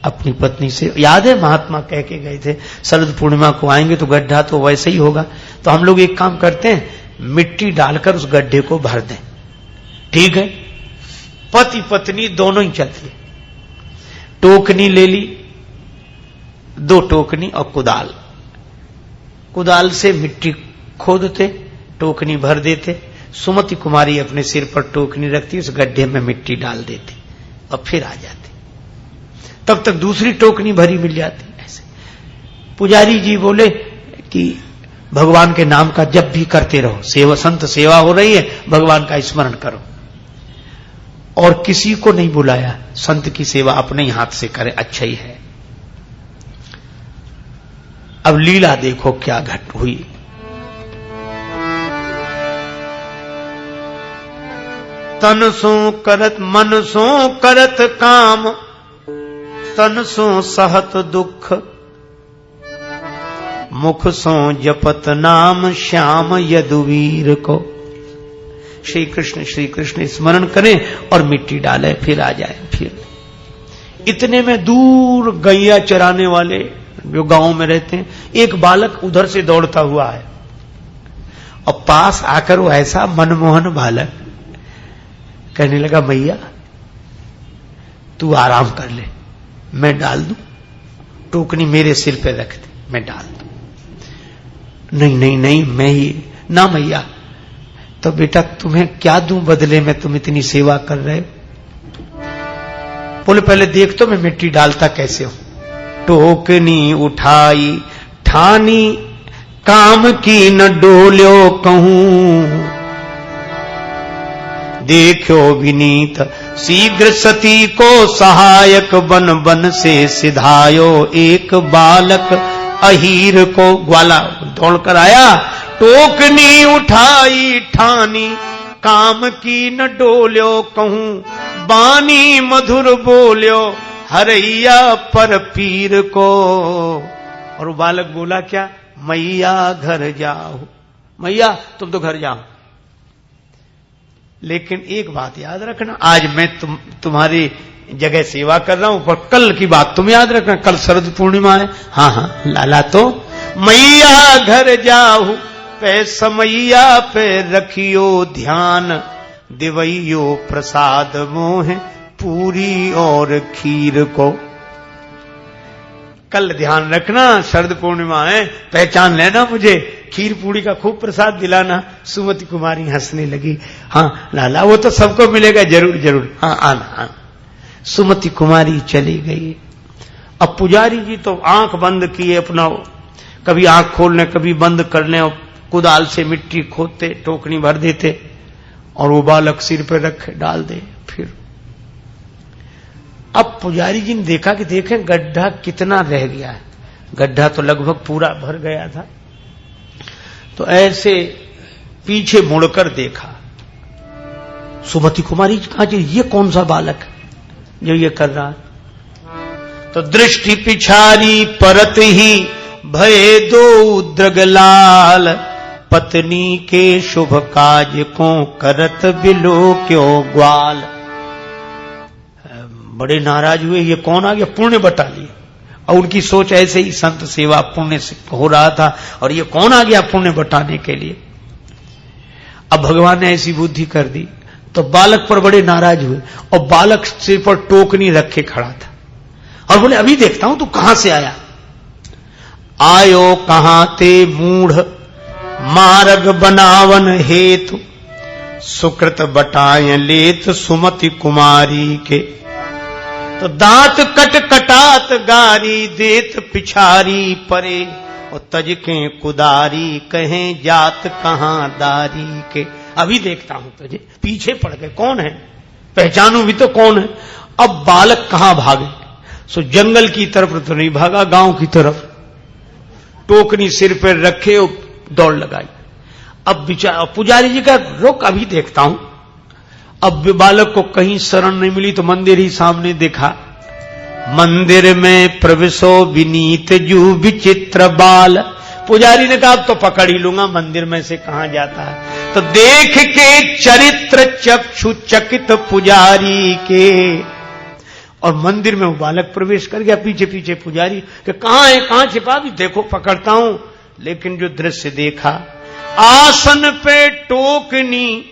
अपनी पत्नी से, याद है महात्मा कह के गए थे शरद पूर्णिमा को आएंगे तो गड्ढा तो वैसे ही होगा, तो हम लोग एक काम करते हैं, मिट्टी डालकर उस गड्ढे को भर दें। ठीक है। पति पत्नी दोनों ही चलते, टोकनी ले ली, 2 टोकनी और कुदाल। कुदाल से मिट्टी खोदते, टोकनी भर देते। सुमति कुमारी अपने सिर पर टोकनी रखती, उस गड्ढे में मिट्टी डाल देती और फिर आ जाती। तब तक दूसरी टोकनी भरी मिल जाती। ऐसे पुजारी जी बोले कि भगवान के नाम का जब भी करते रहो, सेवा, संत सेवा हो रही है, भगवान का स्मरण करो। और किसी को नहीं बुलाया, संत की सेवा अपने ही हाथ से करे, अच्छा ही है। अब लीला देखो क्या घट हुई। तन सो करत मन सो करत काम, तन सो सहत दुख, मुख सो जपत नाम श्याम यदुवीर को। श्री कृष्ण स्मरण करें और मिट्टी डाले, फिर आ जाए। फिर इतने में दूर गैया चराने वाले जो गांव में रहते हैं, एक बालक उधर से दौड़ता हुआ है और पास आकर वो ऐसा मनमोहन बालक कहने लगा, मैया तू आराम कर ले, मैं डाल दूं, टोकनी मेरे सिर पे रख दे, मैं डाल दूं। नहीं नहीं नहीं, मैं ही ना मैया। तो बेटा तुम्हें क्या दूं बदले में, तुम इतनी सेवा कर रहे हो? बोले पहले देख तो मैं मिट्टी डालता कैसे हूं। टोकनी उठाई ठानी, काम की न डोल्यो कहूं, देखो विनीत शीघ्र सती को सहायक, बन बन से सिधायो एक बालक अहीर को। ग्वाला दौड़कर आया, टोकनी उठाई ठानी, काम की न डोल्यो कहूं, बानी मधुर बोल्यो हरैया पर पीर को। और वो बालक बोला क्या, मैया घर जाओ, मैया तुम तो घर जाओ। लेकिन एक बात याद रखना, आज मैं तुम्हारी जगह सेवा कर रहा हूं, पर कल की बात तुम याद रखना, कल शरद पूर्णिमा है। हाँ हाँ लाला, तो मैया घर जाओ, पे समैया पे रखियो ध्यान, दिवैयो प्रसाद मोह पूरी और खीर को। कल ध्यान रखना, शरद पूर्णिमा है, पहचान लेना मुझे, खीर पूड़ी का खूब प्रसाद दिलाना। सुमति कुमारी हंसने लगी, हाँ लाला वो तो सबको मिलेगा, जरूर जरूर, हाँ आना। सुमति कुमारी चली गई। अब पुजारी जी तो आंख बंद किए अपना, कभी आंख खोलने कभी बंद करने, और कुदाल से मिट्टी खोदते, टोकनी भर देते, और वो बालक सिर पे रख डाल दे। फिर अब पुजारी जी ने देखा कि देखें गड्ढा कितना रह गया है, गड्ढा तो लगभग पूरा भर गया था। तो ऐसे पीछे मुड़कर देखा, सुमति कुमारी कहा जी ये कौन सा बालक जो ये कर रहा है? तो दृष्टि पिछारी परत ही भये दो द्रगलाल, पत्नी के शुभ काज को करत बिलो क्यों ग्वाल। बड़े नाराज हुए, ये कौन आ गया, पुण्य बटा लिए। और उनकी सोच ऐसे ही, संत सेवा पुण्य से हो रहा था, और ये कौन आ गया पुण्य बटाने के लिए। अब भगवान ने ऐसी बुद्धि कर दी, तो बालक पर बड़े नाराज हुए, और बालक सिर पर टोकनी रखे खड़ा था, और बोले अभी देखता हूं तू कहां से आया। आयो कहां ते मूढ़ मार्ग बनावन हेतु, सुकृत बटाय लेत सुमति कुमारी के। तो दांत कट कटात गारी देत पिछारी परे, और तज के कुदारी कहें जात कहां दारी के। अभी देखता हूं तुझे, पीछे पड़ गए, कौन है, पहचानू भी तो कौन है। अब बालक कहां भागे, सो जंगल की तरफ तो नहीं भागा, गांव की तरफ टोकनी सिर पर रखे और दौड़ लगाई। अब बेचारा पुजारी जी का रुक अभी देखता हूं। अब बालक को कहीं शरण नहीं मिली तो मंदिर ही सामने देखा। मंदिर में प्रवेशो विनीत जू विचित्र बाल। पुजारी ने कहा अब तो पकड़ ही लूंगा, मंदिर में से कहां जाता है। तो देख के चरित्र चक्षु चकित पुजारी के, और मंदिर में वो बालक प्रवेश कर गया। पीछे पीछे पुजारी कि कहां है, कहां छिपा, भी देखो पकड़ता हूं। लेकिन जो दृश्य देखा, आसन पे टोकनी,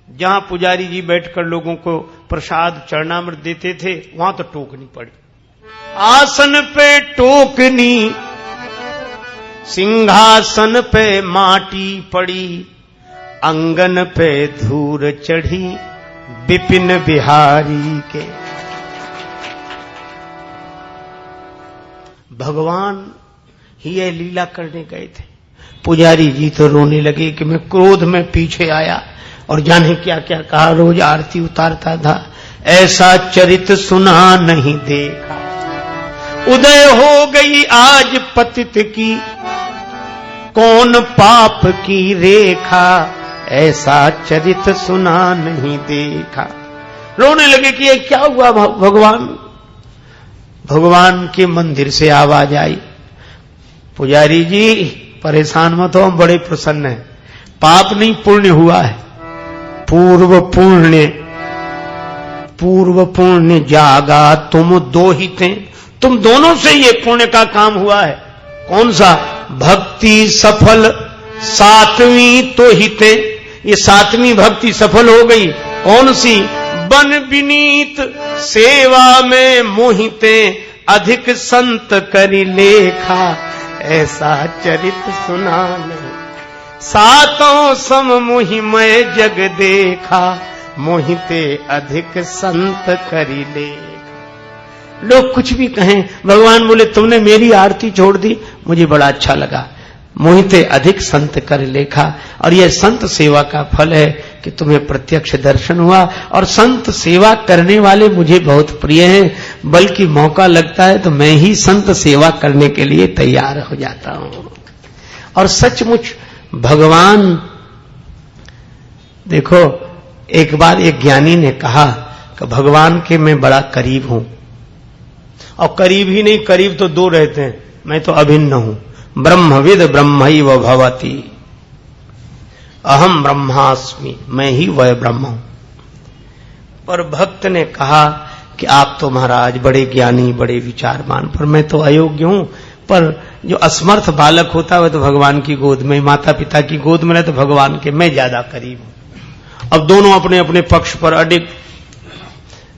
जहां पुजारी जी बैठकर लोगों को प्रसाद चरणामृत देते थे, वहां तो टोकनी पड़ी। आसन पे टोकनी, सिंहासन पे माटी पड़ी, अंगन पे धूल चढ़ी विपिन बिहारी के। भगवान ही ये लीला करने गए थे। पुजारी जी तो रोने लगे कि मैं क्रोध में पीछे आया और जाने क्या क्या कहा। रोज आरती उतारता था, ऐसा चरित सुना नहीं देखा। उदय हो गई आज पतित की, कौन पाप की रेखा, ऐसा चरित सुना नहीं देखा। रोने लगे कि ये क्या हुआ भगवान। भगवान के मंदिर से आवाज आई, पुजारी जी परेशान मत हो, हम बड़े प्रसन्न हैं। पाप नहीं पुण्य हुआ है, पूर्व पुण्य जागा तुम दो ही थे। तुम दोनों से ये पुण्य का काम हुआ है। कौन सा? भक्ति सफल सातवीं तो ही थे। ये सातवीं भक्ति सफल हो गई। कौन सी? बन विनीत सेवा में मोहिते, अधिक संत करी लेखा, ऐसा चरित सुना नहीं। सातों सम मोहिमय जग देखा, मोहिते अधिक संत करी लेखा। लोग कुछ भी कहें, भगवान बोले तुमने मेरी आरती छोड़ दी, मुझे बड़ा अच्छा लगा। मोहिते अधिक संत कर लेखा। और यह संत सेवा का फल है कि तुम्हें प्रत्यक्ष दर्शन हुआ। और संत सेवा करने वाले मुझे बहुत प्रिय हैं, बल्कि मौका लगता है तो मैं ही संत सेवा करने के लिए तैयार हो जाता हूं। और सचमुच भगवान, देखो एक बार एक ज्ञानी ने कहा कि भगवान के मैं बड़ा करीब हूं। और करीब ही नहीं, करीब तो दो रहते हैं, मैं तो अभिन्न हूं। ब्रह्मविद ब्रह्मैव भवति, अहम ब्रह्मास्मि, मैं ही वह ब्रह्म हूं। पर भक्त ने कहा कि आप तो महाराज बड़े ज्ञानी, बड़े विचारवान, पर मैं तो अयोग्य हूं। पर जो असमर्थ बालक होता है वह तो भगवान की गोद में, माता पिता की गोद में, तो भगवान के मैं ज्यादा करीब हूं। अब दोनों अपने अपने पक्ष पर अडिग।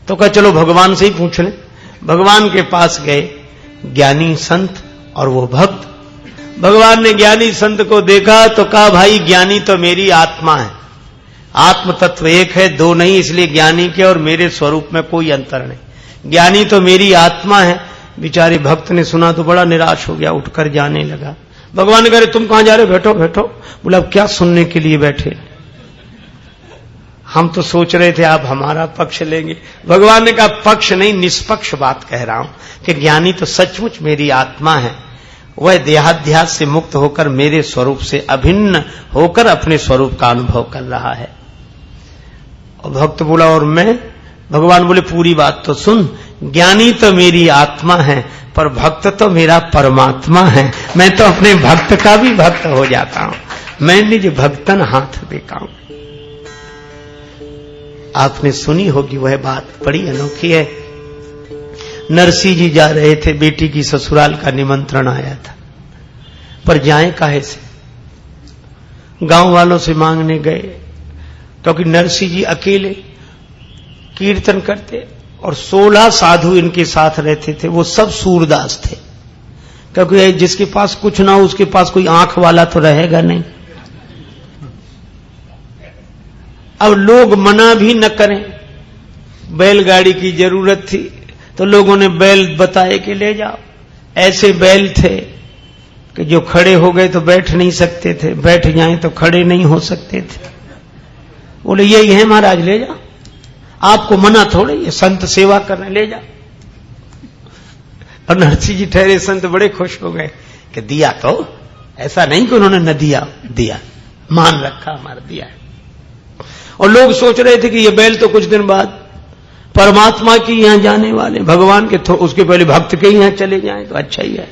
तो कहा चलो भगवान से ही पूछ लें। भगवान के पास गए, ज्ञानी संत और वो भक्त। भगवान ने ज्ञानी संत को देखा तो कहा भाई ज्ञानी तो मेरी आत्मा है, आत्म तत्व एक है, दो नहीं, इसलिए ज्ञानी के और मेरे स्वरूप में कोई अंतर नहीं। ज्ञानी तो मेरी आत्मा है। बेचारे भक्त ने सुना तो बड़ा निराश हो गया, उठकर जाने लगा। भगवान ने कहा तुम कहां जा रहे हो? बैठो बैठो। बोला अब क्या सुनने के लिए बैठे? हम तो सोच रहे थे आप हमारा पक्ष लेंगे। भगवान ने कहा पक्ष नहीं, निष्पक्ष बात कह रहा हूं कि ज्ञानी तो सचमुच मेरी आत्मा है। वह देहाध्यास से मुक्त होकर मेरे स्वरूप से अभिन्न होकर अपने स्वरूप का अनुभव कर रहा है। और भक्त बोला और मैं? भगवान बोले पूरी बात तो सुन। ज्ञानी तो मेरी आत्मा है, पर भक्त तो मेरा परमात्मा है। मैं तो अपने भक्त का भी भक्त हो जाता हूं। मैं निज भक्तन हाथ बेकाऊं। आपने सुनी होगी वह बात, बड़ी अनोखी है। नरसिंह जी जा रहे थे, बेटी की ससुराल का निमंत्रण आया था, पर जाएं काहे से? गांव वालों से मांगने गए, क्योंकि नरसिंह जी अकेले कीर्तन करते और 16 साधु इनके साथ रहते थे। वो सब सूरदास थे, क्योंकि जिसके पास कुछ ना हो उसके पास कोई आंख वाला तो रहेगा नहीं। अब लोग मना भी न करें, बैलगाड़ी की जरूरत थी तो लोगों ने बैल बताए कि ले जाओ। ऐसे बैल थे कि जो खड़े हो गए तो बैठ नहीं सकते थे, बैठ जाएं तो खड़े नहीं हो सकते थे। बोले यही है महाराज, ले जाओ, आपको मना थोड़े, ये संत सेवा करने ले जाओ। और नरसिंह जी ठहरे संत बड़े खुश हो गए कि दिया तो ऐसा नहीं कि उन्होंने न दिया, दिया मान रखा हमारा दिया है। और लोग सोच रहे थे कि ये बैल तो कुछ दिन बाद परमात्मा के यहां जाने वाले, भगवान के उसके पहले भक्त के यहां चले जाएं तो अच्छा ही है।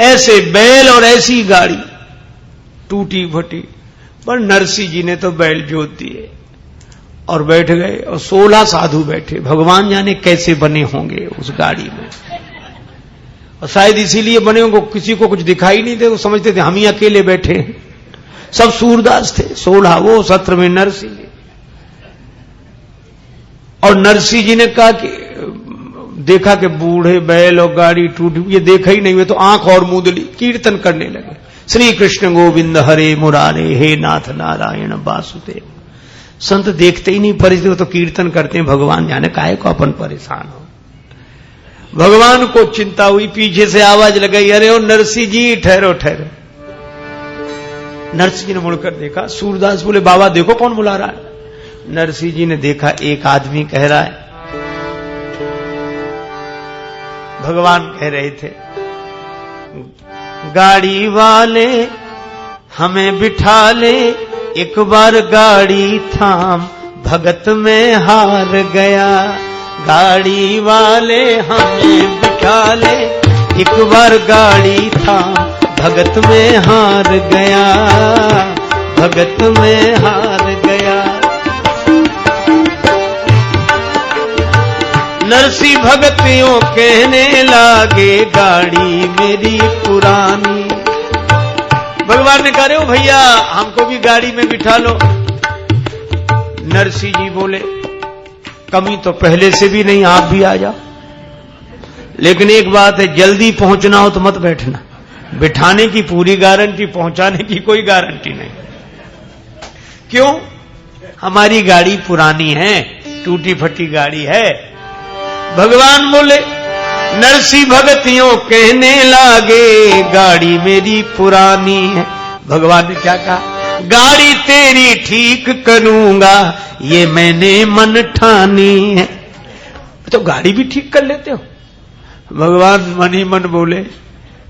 ऐसे बैल और ऐसी गाड़ी टूटी फटी, पर नरसिंह जी ने तो बैल जोत दिए और बैठ गए। और 16 साधु बैठे, भगवान जाने कैसे बने होंगे उस गाड़ी में। और शायद इसीलिए बने होंगे, किसी को कुछ दिखाई नहीं दे, वो समझते थे हम ही अकेले बैठे हैं। सब सूरदास थे, 16 वो 17 में नरसिंह जी। और नरसिंह जी ने कहा कि देखा कि बूढ़े बैल और गाड़ी टूटी, ये देखा ही नहीं, वे तो आंख और मूंदली कीर्तन करने लगे, श्री कृष्ण गोविंद हरे मुरारे, हे नाथ नारायण वासुदेव। संत देखते ही नहीं परिस्थिति, वो तो कीर्तन करते हैं, भगवान जाने काहे को अपन परेशान हो। भगवान को चिंता हुई, पीछे से आवाज लगाई, अरे ओ नरसिंह जी ठहरो ठहरो। नरसिंह जी ने मुड़कर देखा, सूरदास बोले बाबा देखो कौन बुला रहा है। नरसिंह जी ने देखा एक आदमी कह रहा है, भगवान कह रहे थे, गाड़ी वाले हमें बिठा ले, एक बार गाड़ी थाम, भगत में हार गया। गाड़ी वाले हमें बिठा ले, एक बार गाड़ी थाम, भगत में हार गया, भगत में हार गया। नरसिंह भगतियों कहने लागे, गाड़ी मेरी पुरानी। भगवान ने कहा रे भैया हमको भी गाड़ी में बिठा लो। नरसिंह जी बोले कमी तो पहले से भी नहीं, आप भी आ जाओ, लेकिन एक बात है, जल्दी पहुंचना हो तो मत बैठना। बिठाने की पूरी गारंटी, पहुंचाने की कोई गारंटी नहीं। क्यों? हमारी गाड़ी पुरानी है, टूटी फटी गाड़ी है। भगवान बोले नरसिंह भगतियों कहने लागे, गाड़ी मेरी पुरानी है। भगवान ने क्या कहा? गाड़ी तेरी ठीक करूंगा, ये मैंने मन ठानी है। तो गाड़ी भी ठीक कर लेते हो? भगवान मन ही मन बोले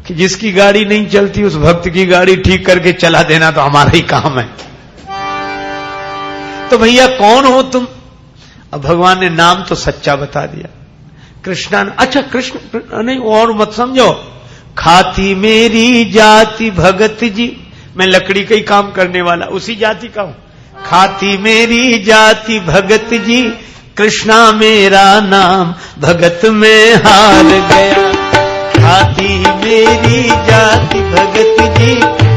कि जिसकी गाड़ी नहीं चलती उस भक्त की गाड़ी ठीक करके चला देना तो हमारा ही काम है। तो भैया कौन हो तुम? अब भगवान ने नाम तो सच्चा बता दिया, कृष्णा। अच्छा कृष्ण नहीं, और मत समझो, खाती मेरी जाति भगत जी, मैं लकड़ी का ही काम करने वाला उसी जाति का हूं। खाती मेरी जाति भगत जी, कृष्णा मेरा नाम, भगत में हार गया। खाती मेरी जाति भगत जी,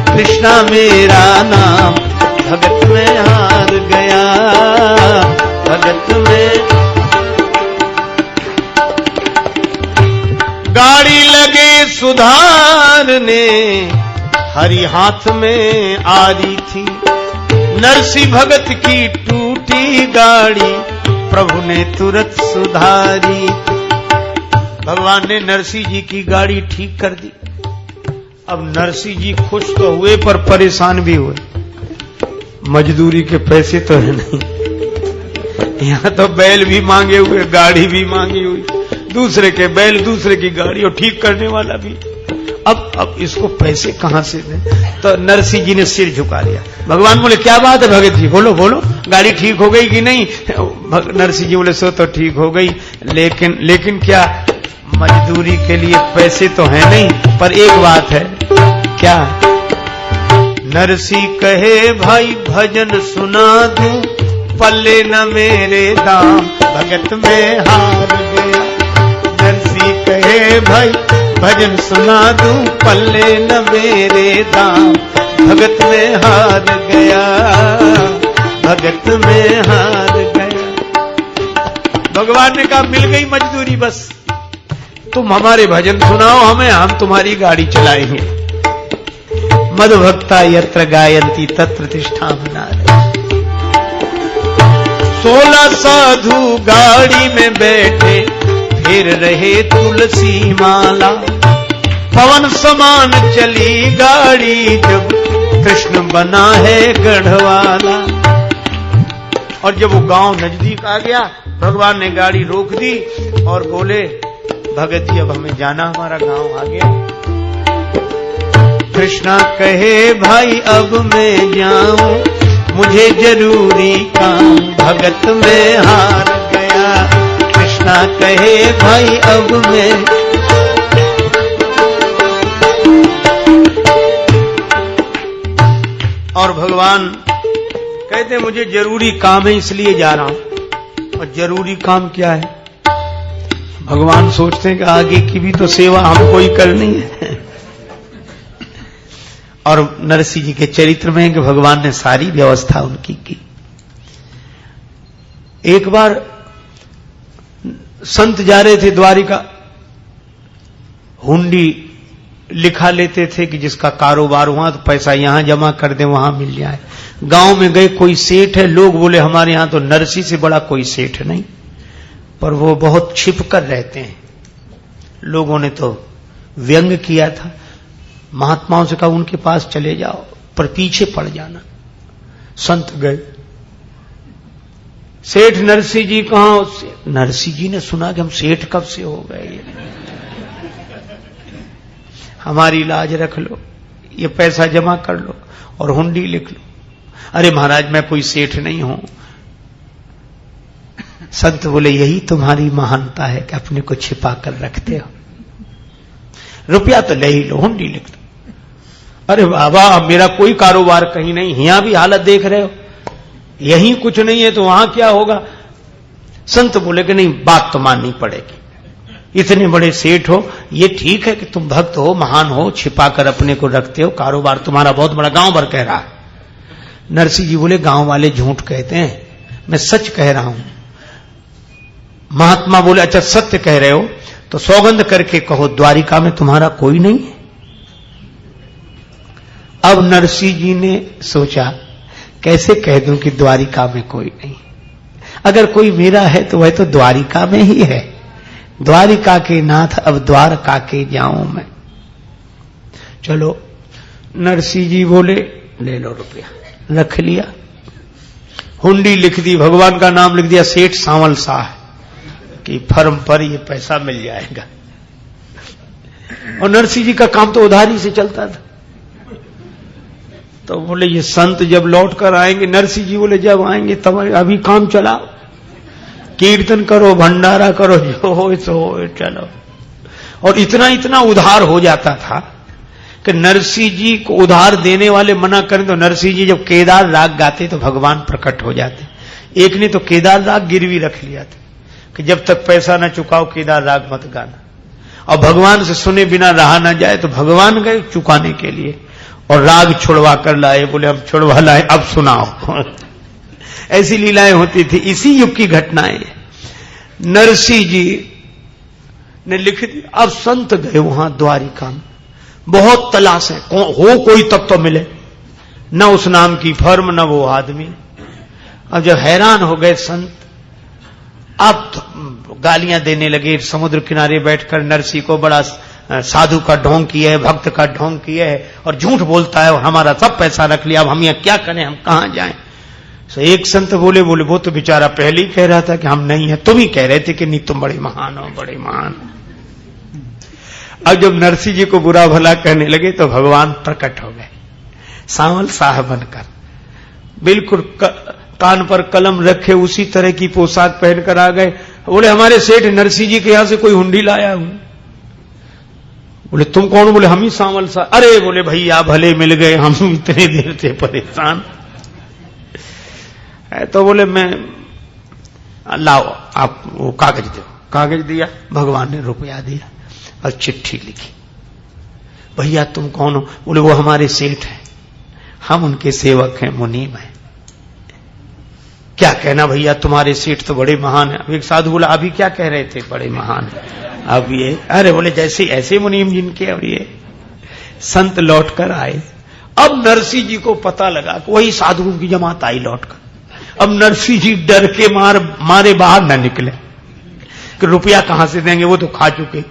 कृष्णा मेरा नाम, भगत में हार गया, भगत में। गाड़ी लगे सुधारने, हरि हाथ में आ रही थी। नरसिंह भगत की टूटी गाड़ी, प्रभु ने तुरंत सुधारी। भगवान ने नरसिंह जी की गाड़ी ठीक कर दी। अब नरसिंह जी खुश तो हुए पर परेशान भी हुए। मजदूरी के पैसे तो है नहीं, यहां तो बैल भी मांगे हुए, गाड़ी भी मांगी हुई, दूसरे के बैल दूसरे की गाड़ी और ठीक करने वाला भी। अब इसको पैसे कहां से दें? तो नरसिंह जी ने सिर झुका लिया। भगवान बोले क्या बात है भगत जी, बोलो बोलो, गाड़ी ठीक हो गई कि नहीं? नरसिंह जी बोले सो तो ठीक हो गई, लेकिन क्या मजदूरी के लिए पैसे तो है नहीं, पर एक बात है। क्या? नरसिंह कहे भाई भजन सुना दूं, पल्ले न मेरे दाम, भगत में हार गया। नरसिंह कहे भाई भजन सुना दूं, पल्ले न मेरे दाम, भगत में हार गया, भगत में हार गया। भगवान ने कहा मिल गई मजदूरी, बस तुम हमारे भजन सुनाओ हमें, हम तुम्हारी गाड़ी चलाएंगे। मधुभक्ता यत्र गायंती तत्र तिष्ठामि। 16 साधु गाड़ी में बैठे, फिर रहे तुलसी माला। पवन समान चली गाड़ी, जब कृष्ण बना है गढ़वाला। और जब वो गांव नजदीक आ गया भगवान ने गाड़ी रोक दी और बोले भगत जी अब हमें जाना, हमारा गांव आ गया। कृष्णा कहे भाई अब मैं जाऊं, मुझे जरूरी काम, भगत में हार गया। कृष्णा कहे भाई अब मैं, और भगवान कहते मुझे जरूरी काम है इसलिए जा रहा हूं। और जरूरी काम क्या है? भगवान सोचते हैं कि आगे की भी तो सेवा हमको ही करनी है। और नरसिंह जी के चरित्र में है कि भगवान ने सारी व्यवस्था उनकी की। एक बार संत जा रहे थे द्वारिका, हुंडी लिखा लेते थे कि जिसका कारोबार हुआ तो पैसा यहां जमा कर दे, वहां मिल जाए। गांव में गए, कोई सेठ है, लोग बोले हमारे यहां तो नरसिंह से बड़ा कोई सेठ नहीं, पर वो बहुत छिप कर रहते हैं। लोगों ने तो व्यंग किया था, महात्माओं से कहा उनके पास चले जाओ पर पीछे पड़ जाना। संत गए, सेठ नरसिंह जी कहां? नरसिंह जी ने सुना कि हम सेठ कब से हो गए, हमारी लाज रख लो, ये पैसा जमा कर लो और हुंडी लिख लो। अरे महाराज मैं कोई सेठ नहीं हूं। संत बोले यही तुम्हारी महानता है कि अपने को छिपा कर रखते हो, रुपया तो ले ही लो, हुंडी लिख दो। अरे बाबा मेरा कोई कारोबार कहीं नहीं, यहां भी हालत देख रहे हो, यहीं कुछ नहीं है तो वहां क्या होगा? संत बोले कि नहीं, बात तो माननी पड़ेगी, इतने बड़े सेठ हो, ये ठीक है कि तुम भक्त हो, महान हो, छिपा कर अपने को रखते हो, कारोबार तुम्हारा बहुत बड़ा, गांव भर कह रहा है। नरसिंह जी बोले गांव वाले झूठ कहते हैं, मैं सच कह रहा हूं। महात्मा बोले अच्छा सत्य कह रहे हो तो सौगंध करके कहो द्वारिका में तुम्हारा कोई नहीं है। अब नरसिंह जी ने सोचा कैसे कह दूं कि द्वारिका में कोई नहीं, अगर कोई मेरा है तो वह तो द्वारिका में ही है। द्वारिका के नाथ अब द्वारका के जाऊं मैं। चलो नरसिंह जी बोले ले लो रुपया, रख लिया, हुंडी लिख दी, भगवान का नाम लिख दिया, सेठ सांवल शाह की फर्म पर ये पैसा मिल जाएगा। और नरसिंह जी का काम तो उधारी से चलता था। तो बोले ये संत जब लौट कर आएंगे, नरसिंह जी बोले जब आएंगे तब, अभी काम चलाओ, कीर्तन करो, भंडारा करो, जो हो सो हो, चलो। और इतना इतना उधार हो जाता था कि नरसिंह जी को उधार देने वाले मना करें तो नरसिंह जी जब केदार राग गाते तो भगवान प्रकट हो जाते। एक ने तो केदार राग गिरवी रख लिया था कि जब तक पैसा न चुकाओ केदार राग मत गाना, और भगवान से सुने बिना रहा न जाए तो भगवान गए चुकाने के लिए और राग छुड़वा कर लाए, बोले हम छुड़वा लाए अब सुनाओ। ऐसी लीलाएं होती थी, इसी युग की घटनाएं। नरसिंह जी ने लिख दिया। अब संत गए वहां द्वारिका में, बहुत तलाश है, हो कोई तब तो मिले, न उस नाम की फर्म न वो आदमी। अब जब हैरान हो गए संत, अब तो गालियां देने लगे, समुद्र किनारे बैठकर नरसिंह को बड़ा साधु का ढोंग किया है, भक्त का ढोंग किया है और झूठ बोलता है और हमारा सब पैसा रख लिया, अब हम यहां क्या करें, हम कहां जाएं। तो एक संत बोले वो तो बेचारा पहले ही कह रहा था कि हम नहीं है, तुम ही कह रहे थे कि नहीं तुम बड़े महान हो, बड़े महान। अब जब नरसिंह जी को बुरा भला कहने लगे तो भगवान प्रकट हो गए सांवल शाह बनकर, बिल्कुल कान पर कलम रखे, उसी तरह की पोशाक पहनकर आ गए। बोले हमारे सेठ नरसिंह जी के यहां से कोई हुंडी लाया हूं। बोले तुम कौन? बोले हम ही सांवल शाह। अरे बोले भैया भले मिल गए, हम इतने देर से परेशान। तो बोले मैं लाओ आप वो कागज दो, कागज दिया, भगवान ने रुपया दिया और चिट्ठी लिखी। भैया तुम कौन हो? बोले वो हमारे सेठ हैं, हम उनके सेवक हैं, मुनीम हैं। क्या कहना भैया, तुम्हारे सेठ तो बड़े महान है। अब एक साधु बोला अभी क्या कह रहे थे बड़े महान है, अब ये, अरे बोले जैसे ऐसे मुनीम जिनके। अब ये संत लौट कर आए। अब नरसिंह जी को पता लगा कि वही साधुओं की जमात आई लौट कर। अब नरसिंह जी डर के मारे बाहर न निकले कि रुपया कहां से देंगे, वो तो खा चुके,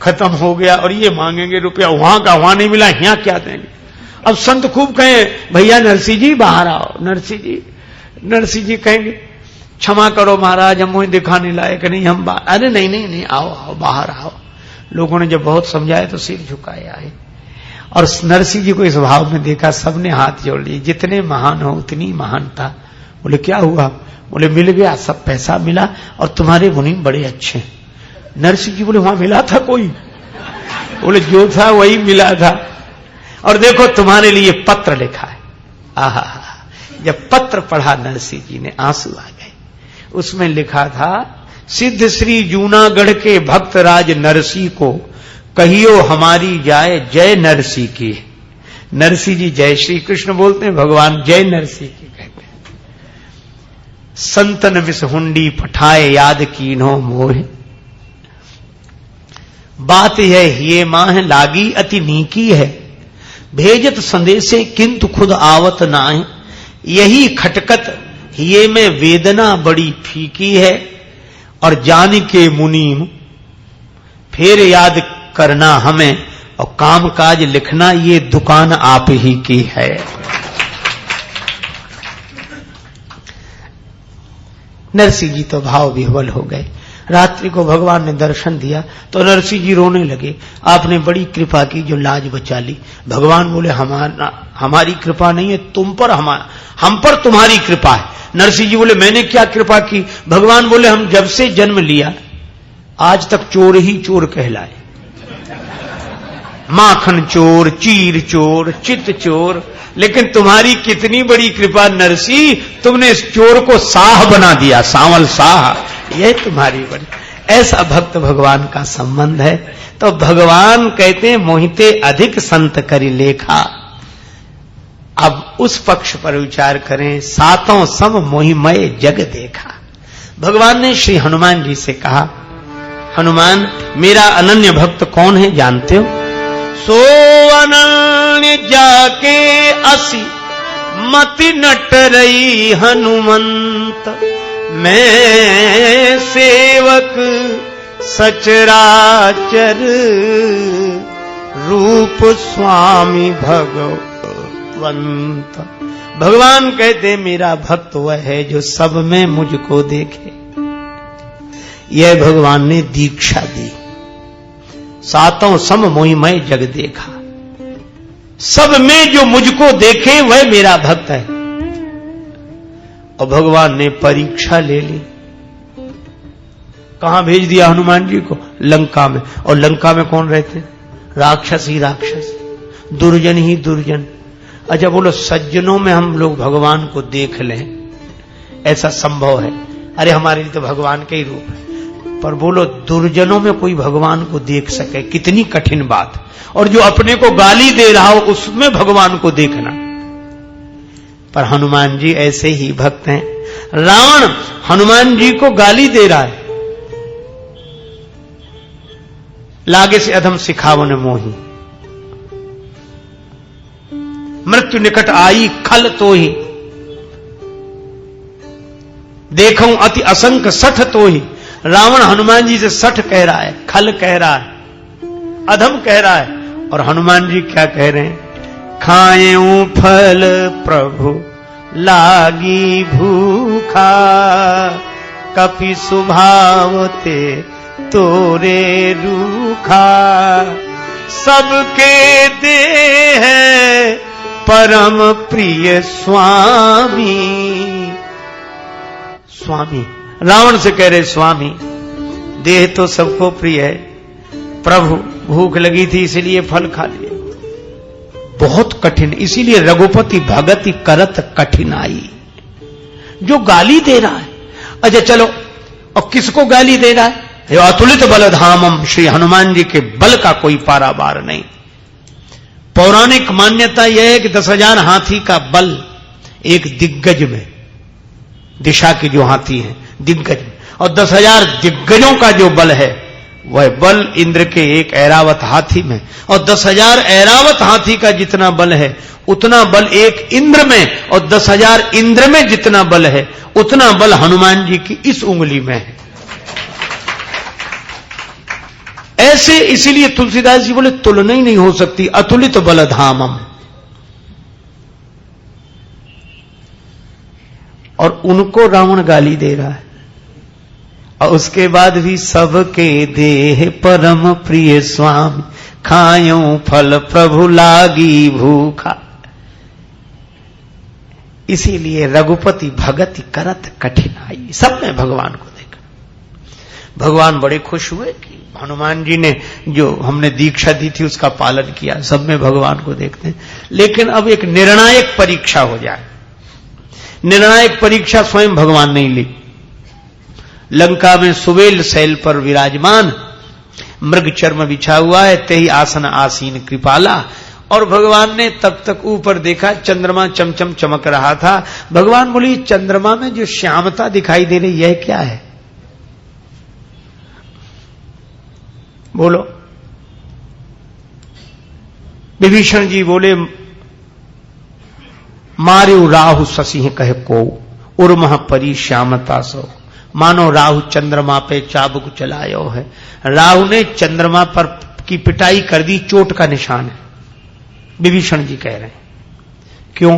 खत्म हो गया, और ये मांगेंगे रुपया, वहां का वहां नहीं मिला, यहां क्या देंगे। अब संत खूब कहे भैया नरसिंह जी बाहर आओ, नरसिंह जी कहेंगे क्षमा करो महाराज, हम मुझे दिखाने लायक नहीं, हम अरे नहीं नहीं नहीं, आओ आओ बाहर आओ। लोगों ने जब बहुत समझाया तो सिर झुकाए आए। और नरसिंह जी को इस भाव में देखा, सबने हाथ जोड़ लिए, जितने महान हो उतनी महानता। बोले क्या हुआ? बोले मिल गया, सब पैसा मिला और तुम्हारे मुनि बड़े अच्छे। नरसिंह जी बोले वहां मिला था कोई? बोले जो था वही मिला था, और देखो तुम्हारे लिए पत्र लिखा है। आहा, जब पत्र पढ़ा नरसिंह जी ने आंसू आ गए। उसमें लिखा था, सिद्ध श्री जूनागढ़ के भक्त राज नरसिंह को कहियो हमारी जाए जय नरसिंह की। नरसिंह जी जय श्री कृष्ण बोलते हैं, भगवान जय नरसिंह की कहते हैं। संतन विष हुंडी पठाए याद कीन्हो मोह, बात यह ये माह लागी अति नीकी है, भेजत संदेशे किंतु खुद आवत नाहि, यही खटकत ये में वेदना बड़ी फीकी है, और जान के मुनीम फिर याद करना हमें, और काम काज लिखना ये दुकान आप ही की है। नरसिंह जी तो भाव विह्वल हो गए। रात्रि को भगवान ने दर्शन दिया तो नरसिंह जी रोने लगे, आपने बड़ी कृपा की जो लाज बचा ली। भगवान बोले हमारी कृपा नहीं है, तुम पर हम पर तुम्हारी कृपा है। नरसिंह जी बोले मैंने क्या कृपा की? भगवान बोले हम जब से जन्म लिया आज तक चोर ही चोर कहलाए, माखन चोर, चीर चोर, चित चोर, लेकिन तुम्हारी कितनी बड़ी कृपा नरसिंह, तुमने इस चोर को साह बना दिया, सांवल साह, यह तुम्हारी बड़ी। ऐसा भक्त भगवान का संबंध है। तो भगवान कहते हैं मोहिते अधिक संत करी लेखा। अब उस पक्ष पर विचार करें, सातों सम मोहिमय जग देखा। भगवान ने श्री हनुमान जी से कहा, हनुमान मेरा अनन्य भक्त कौन है जानते हो? सो अनन्य जाके असी मति नट रही हनुमंत, मैं सेवक सचराचर रूप स्वामी भगवंत। भगवान कहते मेरा भक्त वह है जो सब में मुझको देखे। यह भगवान ने दीक्षा दी, सातों सम मोहिमय जग देखा, सब में जो मुझको देखे वह मेरा भक्त है। और भगवान ने परीक्षा ले ली। कहां भेज दिया हनुमान जी को? लंका में। और लंका में कौन रहते? राक्षस ही राक्षस, दुर्जन ही दुर्जन। अच्छा बोलो सज्जनों में हम लोग भगवान को देख लें, ऐसा संभव है? अरे हमारे लिए तो भगवान के ही रूप है, पर बोलो दुर्जनों में कोई भगवान को देख सके, कितनी कठिन बात। और जो अपने को गाली दे रहा हो उसमें भगवान को देखना। पर हनुमान जी ऐसे ही भक्त हैं। रावण हनुमान जी को गाली दे रहा है, लागे से अधम सिखावन मोही, मृत्यु निकट आई खल तो ही, देखूं अति असंख सठ तो ही। रावण हनुमान जी से सठ कह रहा है, खल कह रहा है, अधम कह रहा है, और हनुमान जी क्या कह रहे हैं? खाएं फल प्रभु लागी भूखा, कपि सुभावते तोरे रूखा, सबके दे है परम प्रिय स्वामी। स्वामी रावण से कह रहे स्वामी, देह तो सबको प्रिय है, प्रभु भूख लगी थी इसलिए फल खा लिए। बहुत कठिन, इसीलिए रघुपति भगति करत कठिनाई। जो गाली दे रहा है, अच्छा चलो, और किसको गाली दे रहा है? अतुलित बलधामम, श्री हनुमान जी के बल का कोई पारावार नहीं। पौराणिक मान्यता यह है कि 10,000 हाथी का बल एक दिग्गज में, दिशा के जो हाथी हैं दिग्गज में, और 10,000 दिग्गजों का जो बल है वह बल इंद्र के एक ऐरावत हाथी में, और 10,000 ऐरावत हाथी का जितना बल है उतना बल एक इंद्र में, और 10,000 इंद्र में जितना बल है उतना बल हनुमान जी की इस उंगली में है। ऐसे इसीलिए तुलसीदास जी बोले तुलना ही नहीं हो सकती, अतुलित बलधामम। और उनको रावण गाली दे रहा है, और उसके बाद भी सबके देह परम प्रिय स्वामी, खायो फल प्रभु लागी भूखा। इसीलिए रघुपति भगति करत कठिनाई, सब में भगवान को देखा। भगवान बड़े खुश हुए कि हनुमान जी ने जो हमने दीक्षा दी थी उसका पालन किया, सब में भगवान को देखते हैं। लेकिन अब एक निर्णायक परीक्षा हो जाए। निर्णायक परीक्षा स्वयं भगवान ने ली। लंका में सुवेल शैल पर विराजमान, मृग चर्म बिछा हुआ है, तेहि आसन आसीन कृपाला। और भगवान ने तब तक ऊपर देखा, चंद्रमा चमचम चमक रहा था। भगवान बोली, चंद्रमा में जो श्यामता दिखाई दे रही यह क्या है? बोलो। विभीषण जी बोले, मार्यो राहु शशि कहे को, उर्मह परी श्यामता सो। मानो राहु चंद्रमा पे चाबुक चलायो है। राहु ने चंद्रमा पर की पिटाई कर दी, चोट का निशान है। विभीषण जी कह रहे हैं, क्यों?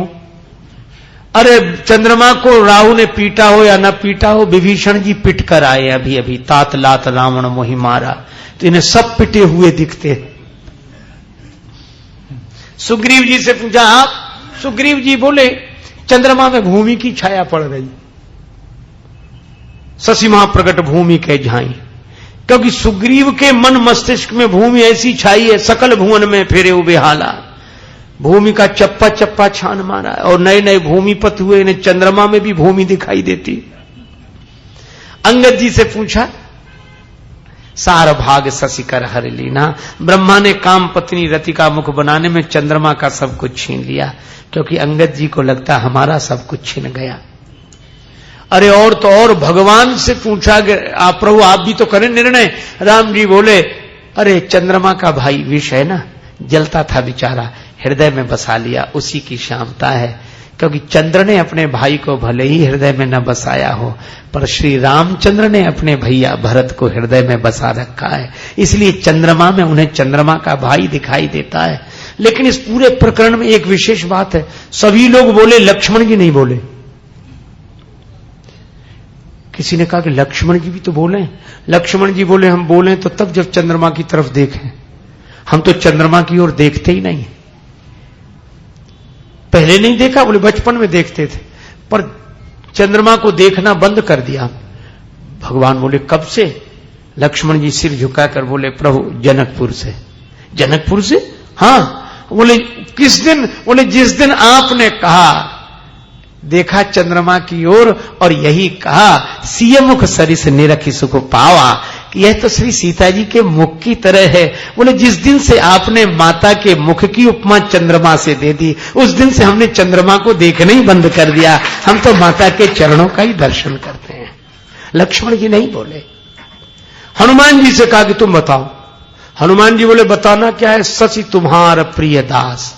अरे चंद्रमा को राहु ने पीटा हो या न पीटा हो, विभीषण जी पिट कर आए अभी अभी। तात लात रावण मोहि मारा, तो इन्हें सब पिटे हुए दिखते। सुग्रीव जी से पूछा, आप? सुग्रीव जी बोले, चंद्रमा में भूमि की छाया पड़ रही, शशि महाप्रगट भूमि के झाई। क्योंकि सुग्रीव के मन मस्तिष्क में भूमि ऐसी छाई है, सकल भुवन में फेरे उबे हाला। भूमि का चप्पा चप्पा छान मारा है, और नए नए भूमिपति हुए, इन्हें चंद्रमा में भी भूमि दिखाई देती। अंगद जी से पूछा, सार भाग शशि कर हर लीना। ब्रह्मा ने काम पत्नी रति का मुख बनाने में चंद्रमा का सब कुछ छीन लिया, क्योंकि अंगद जी को लगता हमारा सब कुछ छीन गया। अरे और तो और भगवान से पूछा, आप प्रभु आप भी तो करें निर्णय। राम जी बोले, अरे चंद्रमा का भाई विष है ना, जलता था बेचारा, हृदय में बसा लिया, उसी की श्यामता है। क्योंकि चंद्र ने अपने भाई को भले ही हृदय में न बसाया हो, पर श्री रामचंद्र ने अपने भैया भरत को हृदय में बसा रखा है, इसलिए चंद्रमा में उन्हें चंद्रमा का भाई दिखाई देता है। लेकिन इस पूरे प्रकरण में एक विशेष बात है, सभी लोग बोले, लक्ष्मण जी नहीं बोले। किसी ने कहा कि लक्ष्मण जी भी तो बोले। लक्ष्मण जी बोले, हम बोले तो तब जब चंद्रमा की तरफ देखें, हम तो चंद्रमा की ओर देखते ही नहीं। पहले नहीं देखा, बोले बचपन में देखते थे, पर चंद्रमा को देखना बंद कर दिया। भगवान बोले, कब से? लक्ष्मण जी सिर झुकाकर बोले, प्रभु जनकपुर से। जनकपुर से? हाँ। बोले किस दिन? बोले जिस दिन आपने कहा, देखा चंद्रमा की ओर और यही कहा, सिय मुख सरिस निरखि सुख पावा। यह तो श्री सीता जी के मुख की तरह है। बोले जिस दिन से आपने माता के मुख की उपमा चंद्रमा से दे दी, उस दिन से हमने चंद्रमा को देखना ही बंद कर दिया, हम तो माता के चरणों का ही दर्शन करते हैं। लक्ष्मण जी नहीं बोले। हनुमान जी से कहा कि तुम बताओ। हनुमान जी बोले, बताना क्या है? शशि तुम्हारा प्रिय दास।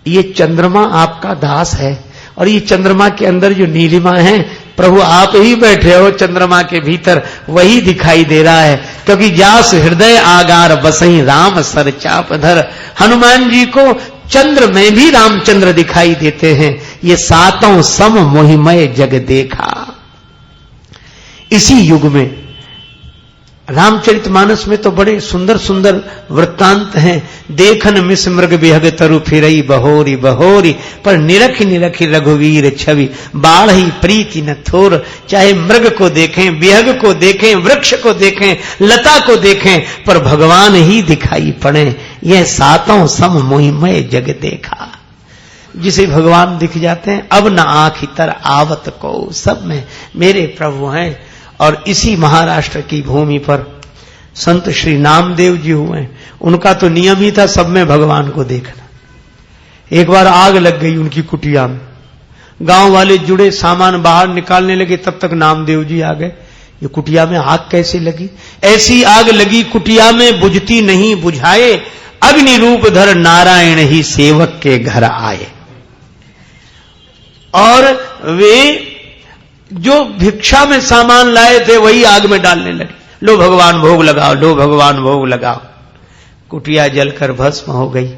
ये चंद्रमा आपका दास है, और ये चंद्रमा के अंदर जो नीलिमा है, प्रभु आप ही बैठे हो चंद्रमा के भीतर, वही दिखाई दे रहा है। क्योंकि जास हृदय आगार बसई राम सर चाप धर। हनुमान जी को चंद्र में भी रामचंद्र दिखाई देते हैं। ये सातों सम मोहिमय जग देखा। इसी युग में रामचरितमानस में तो बड़े सुंदर सुंदर वृत्तांत हैं। देखन मिस मृग बिहग तरु फिरई बहोरी बहोरी, पर निरखि निरखि रघुवीर छवि बाढ़ी प्रीति न थोर। चाहे मृग को देखें, बिहग को देखें, वृक्ष को देखें, लता को देखें, पर भगवान ही दिखाई पड़े। यह सातों सम मोहिमय जग देखा। जिसे भगवान दिख जाते हैं, अब न आँख इतर आवत को, सब में मेरे प्रभु हैं। और इसी महाराष्ट्र की भूमि पर संत श्री नामदेव जी हुए। उनका तो नियम ही था सब में भगवान को देखना। एक बार आग लग गई उनकी कुटिया में, गांव वाले जुड़े, सामान बाहर निकालने लगे, तब तक नामदेव जी आ गए। ये कुटिया में आग कैसे लगी? ऐसी आग लगी कुटिया में, बुझती नहीं बुझाए, अग्नि रूप धर नारायण ही सेवक के घर आए। और वे जो भिक्षा में सामान लाए थे वही आग में डालने लगे। लो भगवान भोग लगाओ, लो भगवान भोग लगाओ। कुटिया जलकर भस्म हो गई।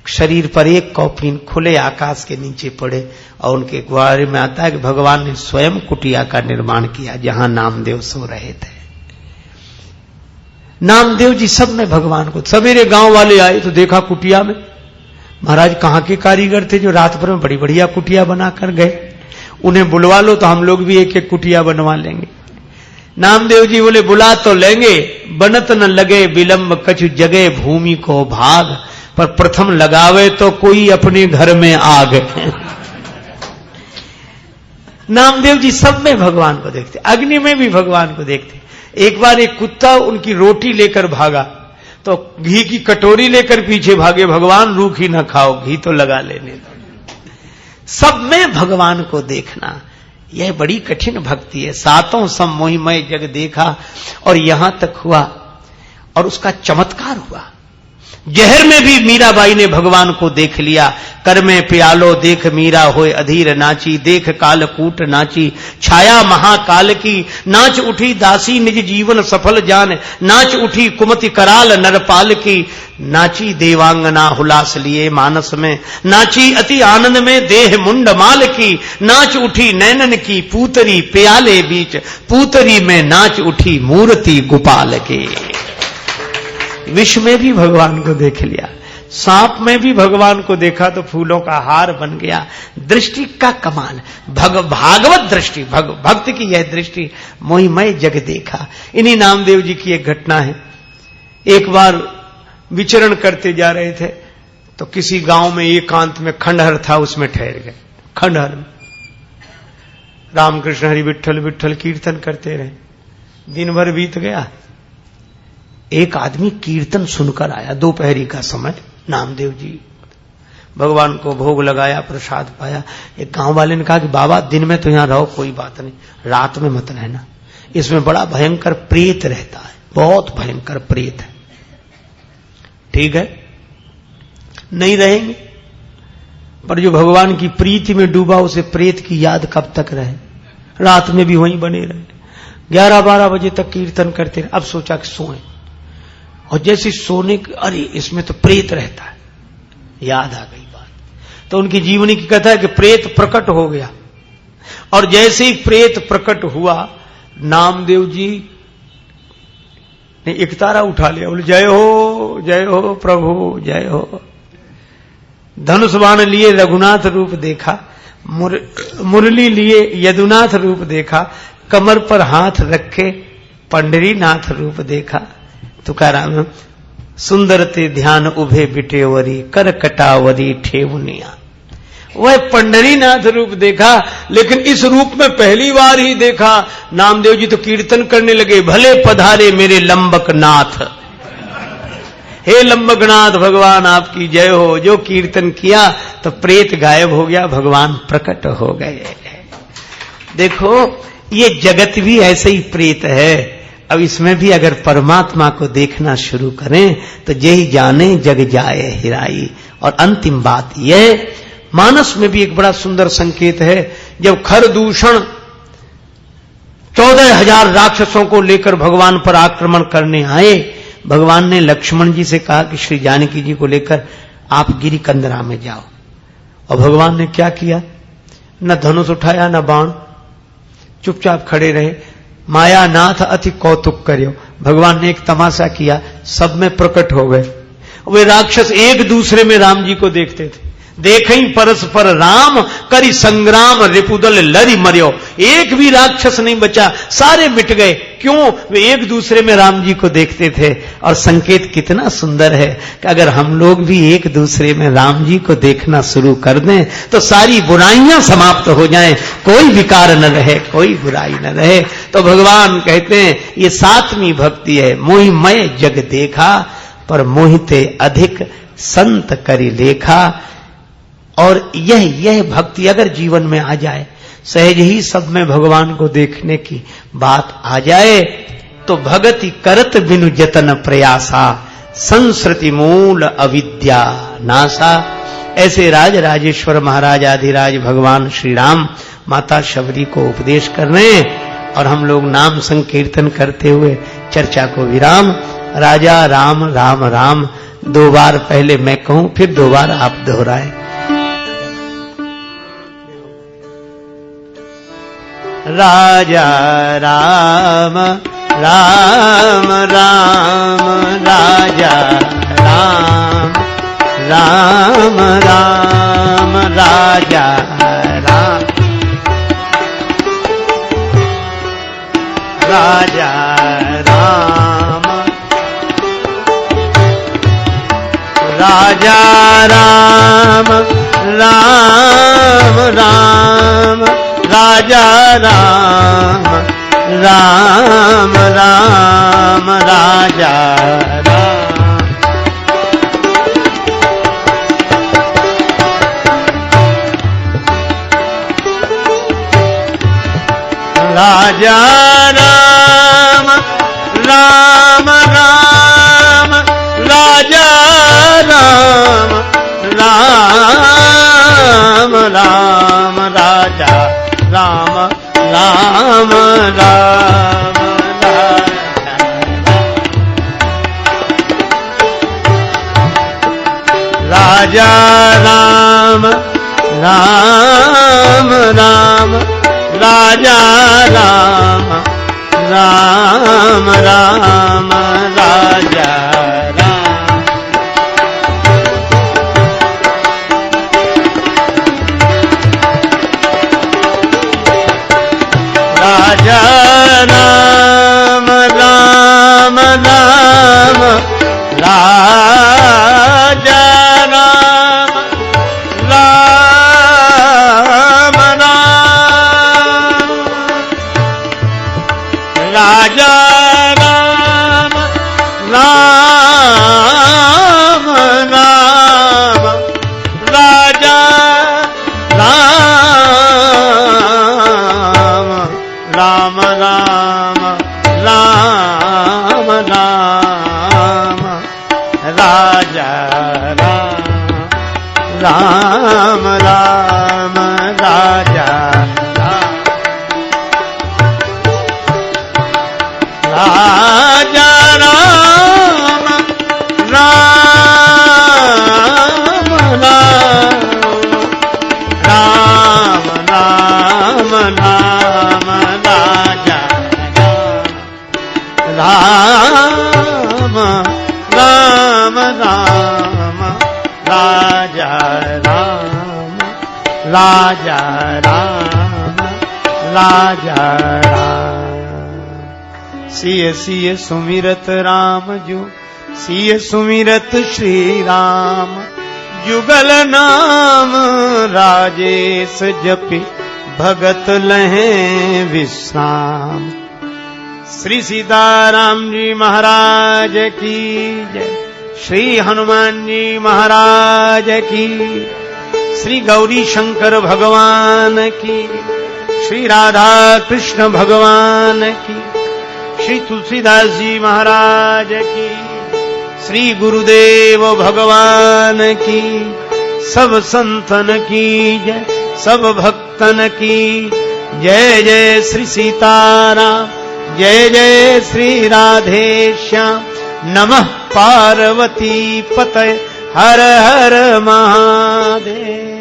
शरीर पर एक कौपीन खुले आकाश के नीचे पड़े और उनके बारे में आता है कि भगवान ने स्वयं कुटिया का निर्माण किया जहां नामदेव सो रहे थे। नामदेव जी सब में भगवान को, सवेरे गांव वाले आए तो देखा कुटिया में, महाराज कहां के कारीगर थे जो रात भर में बड़ी बढ़िया कुटिया बनाकर गए, उन्हें बुलवा लो तो हम लोग भी एक एक कुटिया बनवा लेंगे। नामदेव जी बोले बुला तो लेंगे, बनत न लगे विलंब कछु जगह भूमि को भाग, पर प्रथम लगावे तो कोई अपने घर में आग। नामदेव जी सब में भगवान को देखते, अग्नि में भी भगवान को देखते। एक बार एक कुत्ता उनकी रोटी लेकर भागा तो घी की कटोरी लेकर पीछे भागे, भगवान रूखी ना खाओ, घी तो लगा लेने दो। सब में भगवान को देखना यह बड़ी कठिन भक्ति है। सातों सम मोहिमय जग देखा, और यहां तक हुआ और उसका चमत्कार हुआ। जहर में भी मीराबाई ने भगवान को देख लिया। कर में प्यालो देख मीरा होए अधीर नाची, देख कालकूट नाची छाया महाकाल की, नाच उठी दासी निज जीवन सफल जान, नाच उठी कुमति कराल नरपाल की, नाची देवांगना हुलास लिए मानस में, नाची अति आनंद में देह मुंड माल की, नाच उठी नैनन की पूतरी प्याले बीच, पूतरी में नाच उठी मूर्ति गोपाल की। विष में भी भगवान को देख लिया, सांप में भी भगवान को देखा तो फूलों का हार बन गया। दृष्टि का कमाल, भागवत दृष्टि, भक्त की यह दृष्टि, मोहिमय जग देखा। इन्हीं नामदेव जी की एक घटना है। एक बार विचरण करते जा रहे थे तो किसी गांव में एकांत में खंडहर था, उसमें ठहर गए। खंडहर में रामकृष्ण हरि विठ्ठल विठ्ठल कीर्तन करते रहे। दिन भर बीत गया, एक आदमी कीर्तन सुनकर आया, दोपहरी का समय। नामदेव जी भगवान को भोग लगाया, प्रसाद पाया। एक गांव वाले ने कहा कि बाबा दिन में तो यहां रहो, कोई बात नहीं, रात में मत रहना, इसमें बड़ा भयंकर प्रेत रहता है, बहुत भयंकर प्रेत है। ठीक है, नहीं रहेंगे, पर जो भगवान की प्रीति में डूबा उसे प्रेत की याद कब तक रहे, रात में भी वहीं बने रहे। 11-12 बजे तक कीर्तन करते रहे। अब सोचा कि सोएं, और जैसे सोने के, अरे इसमें तो प्रेत रहता है, याद आ गई बात। तो उनकी जीवनी की कथा है कि प्रेत प्रकट हो गया, और जैसे ही प्रेत प्रकट हुआ नामदेव जी ने एक तारा उठा लिया, बोले जय हो प्रभु जय हो। धनुष बाण लिए रघुनाथ रूप देखा, मुरली लिए यदुनाथ रूप देखा, कमर पर हाथ रखे पंडरीनाथ रूप देखा। तुकाराम सुंदर ते ध्यान उभे बिटेवरी, कर कटावरी ठेवनिया। वह पंडरीनाथ रूप देखा, लेकिन इस रूप में पहली बार ही देखा। नामदेव जी तो कीर्तन करने लगे, भले पधारे मेरे लंबक नाथ, हे लंबकनाथ भगवान आपकी जय हो। जो कीर्तन किया तो प्रेत गायब हो गया, भगवान प्रकट हो गए। देखो ये जगत भी ऐसे ही प्रेत है। अब इसमें भी अगर परमात्मा को देखना शुरू करें तो यही जाने जग जाए हिराई। और अंतिम बात यह, मानस में भी एक बड़ा सुंदर संकेत है। जब खरदूषण 14,000 राक्षसों को लेकर भगवान पर आक्रमण करने आए, भगवान ने लक्ष्मण जी से कहा कि श्री जानकी जी को लेकर आप गिरी कंदरा में जाओ। और भगवान ने क्या किया, न धनुष उठाया न बाण, चुपचाप खड़े रहे। मायानाथ अति कौतुक करियो, भगवान ने एक तमाशा किया, सब में प्रकट हो गए। वे राक्षस एक दूसरे में राम जी को देखते थे। देखई परस्पर राम करी संग्राम रिपुदल लरी मरियो, एक भी राक्षस नहीं बचा, सारे मिट गए। क्यों? वे एक दूसरे में राम जी को देखते थे। और संकेत कितना सुंदर है कि अगर हम लोग भी एक दूसरे में राम जी को देखना शुरू कर दें तो सारी बुराइयां समाप्त हो जाएं, कोई विकार न रहे, कोई बुराई न रहे। तो भगवान कहते हैं ये 7वीं भक्ति है। मोहिमय जग देखा, पर मोहिते अधिक संत करी लेखा। और यह भक्ति अगर जीवन में आ जाए, सहज ही सब में भगवान को देखने की बात आ जाए, तो भगति करत बिनु जतन प्रयासा, संस्कृति मूल अविद्या नासा। ऐसे राज राजेश्वर महाराज आधिराज भगवान श्री राम माता शबरी को उपदेश कर रहे हैं, और हम लोग नाम संकीर्तन करते हुए चर्चा को विराम। राजा राम राम राम, 2 बार पहले मैं कहूं, फिर 2 बार आप दोहराएं। राजा राम राम राम राजा राम राम राम राजा राम राजा राम राजा राम राम राम राजा राम राम राम राजा राम राजा राम राम राम राजा राम राम राम राजा राम राम राम राजा राम राम राम राजा राम राम राम राजा राम राजा राम राम राम राजा राम राम राम राजा राम राम राम राजा राम राम राम राम राम राजा राम राम राजा राजा राम राम राम राम राम राजा राम राम राम राजा राम राजा राम राजा राम सिय सिय सुमिरत राम जो सिय सुमिरत श्री राम जुगल नाम राजेश जपि भगत लहे विश्राम। श्री सीताराम जी महाराज की जय। श्री हनुमान जी महाराज की। श्री गौरी शंकर भगवान की। श्री राधा कृष्ण भगवान की। श्री तुलसीदास जी महाराज की। श्री गुरुदेव भगवान की। सब संतन की जय, सब भक्तन की जय। जय श्री सीताराम, जय जय श्री राधे श्याम। नमः पार्वती पतये हर हर महादेव।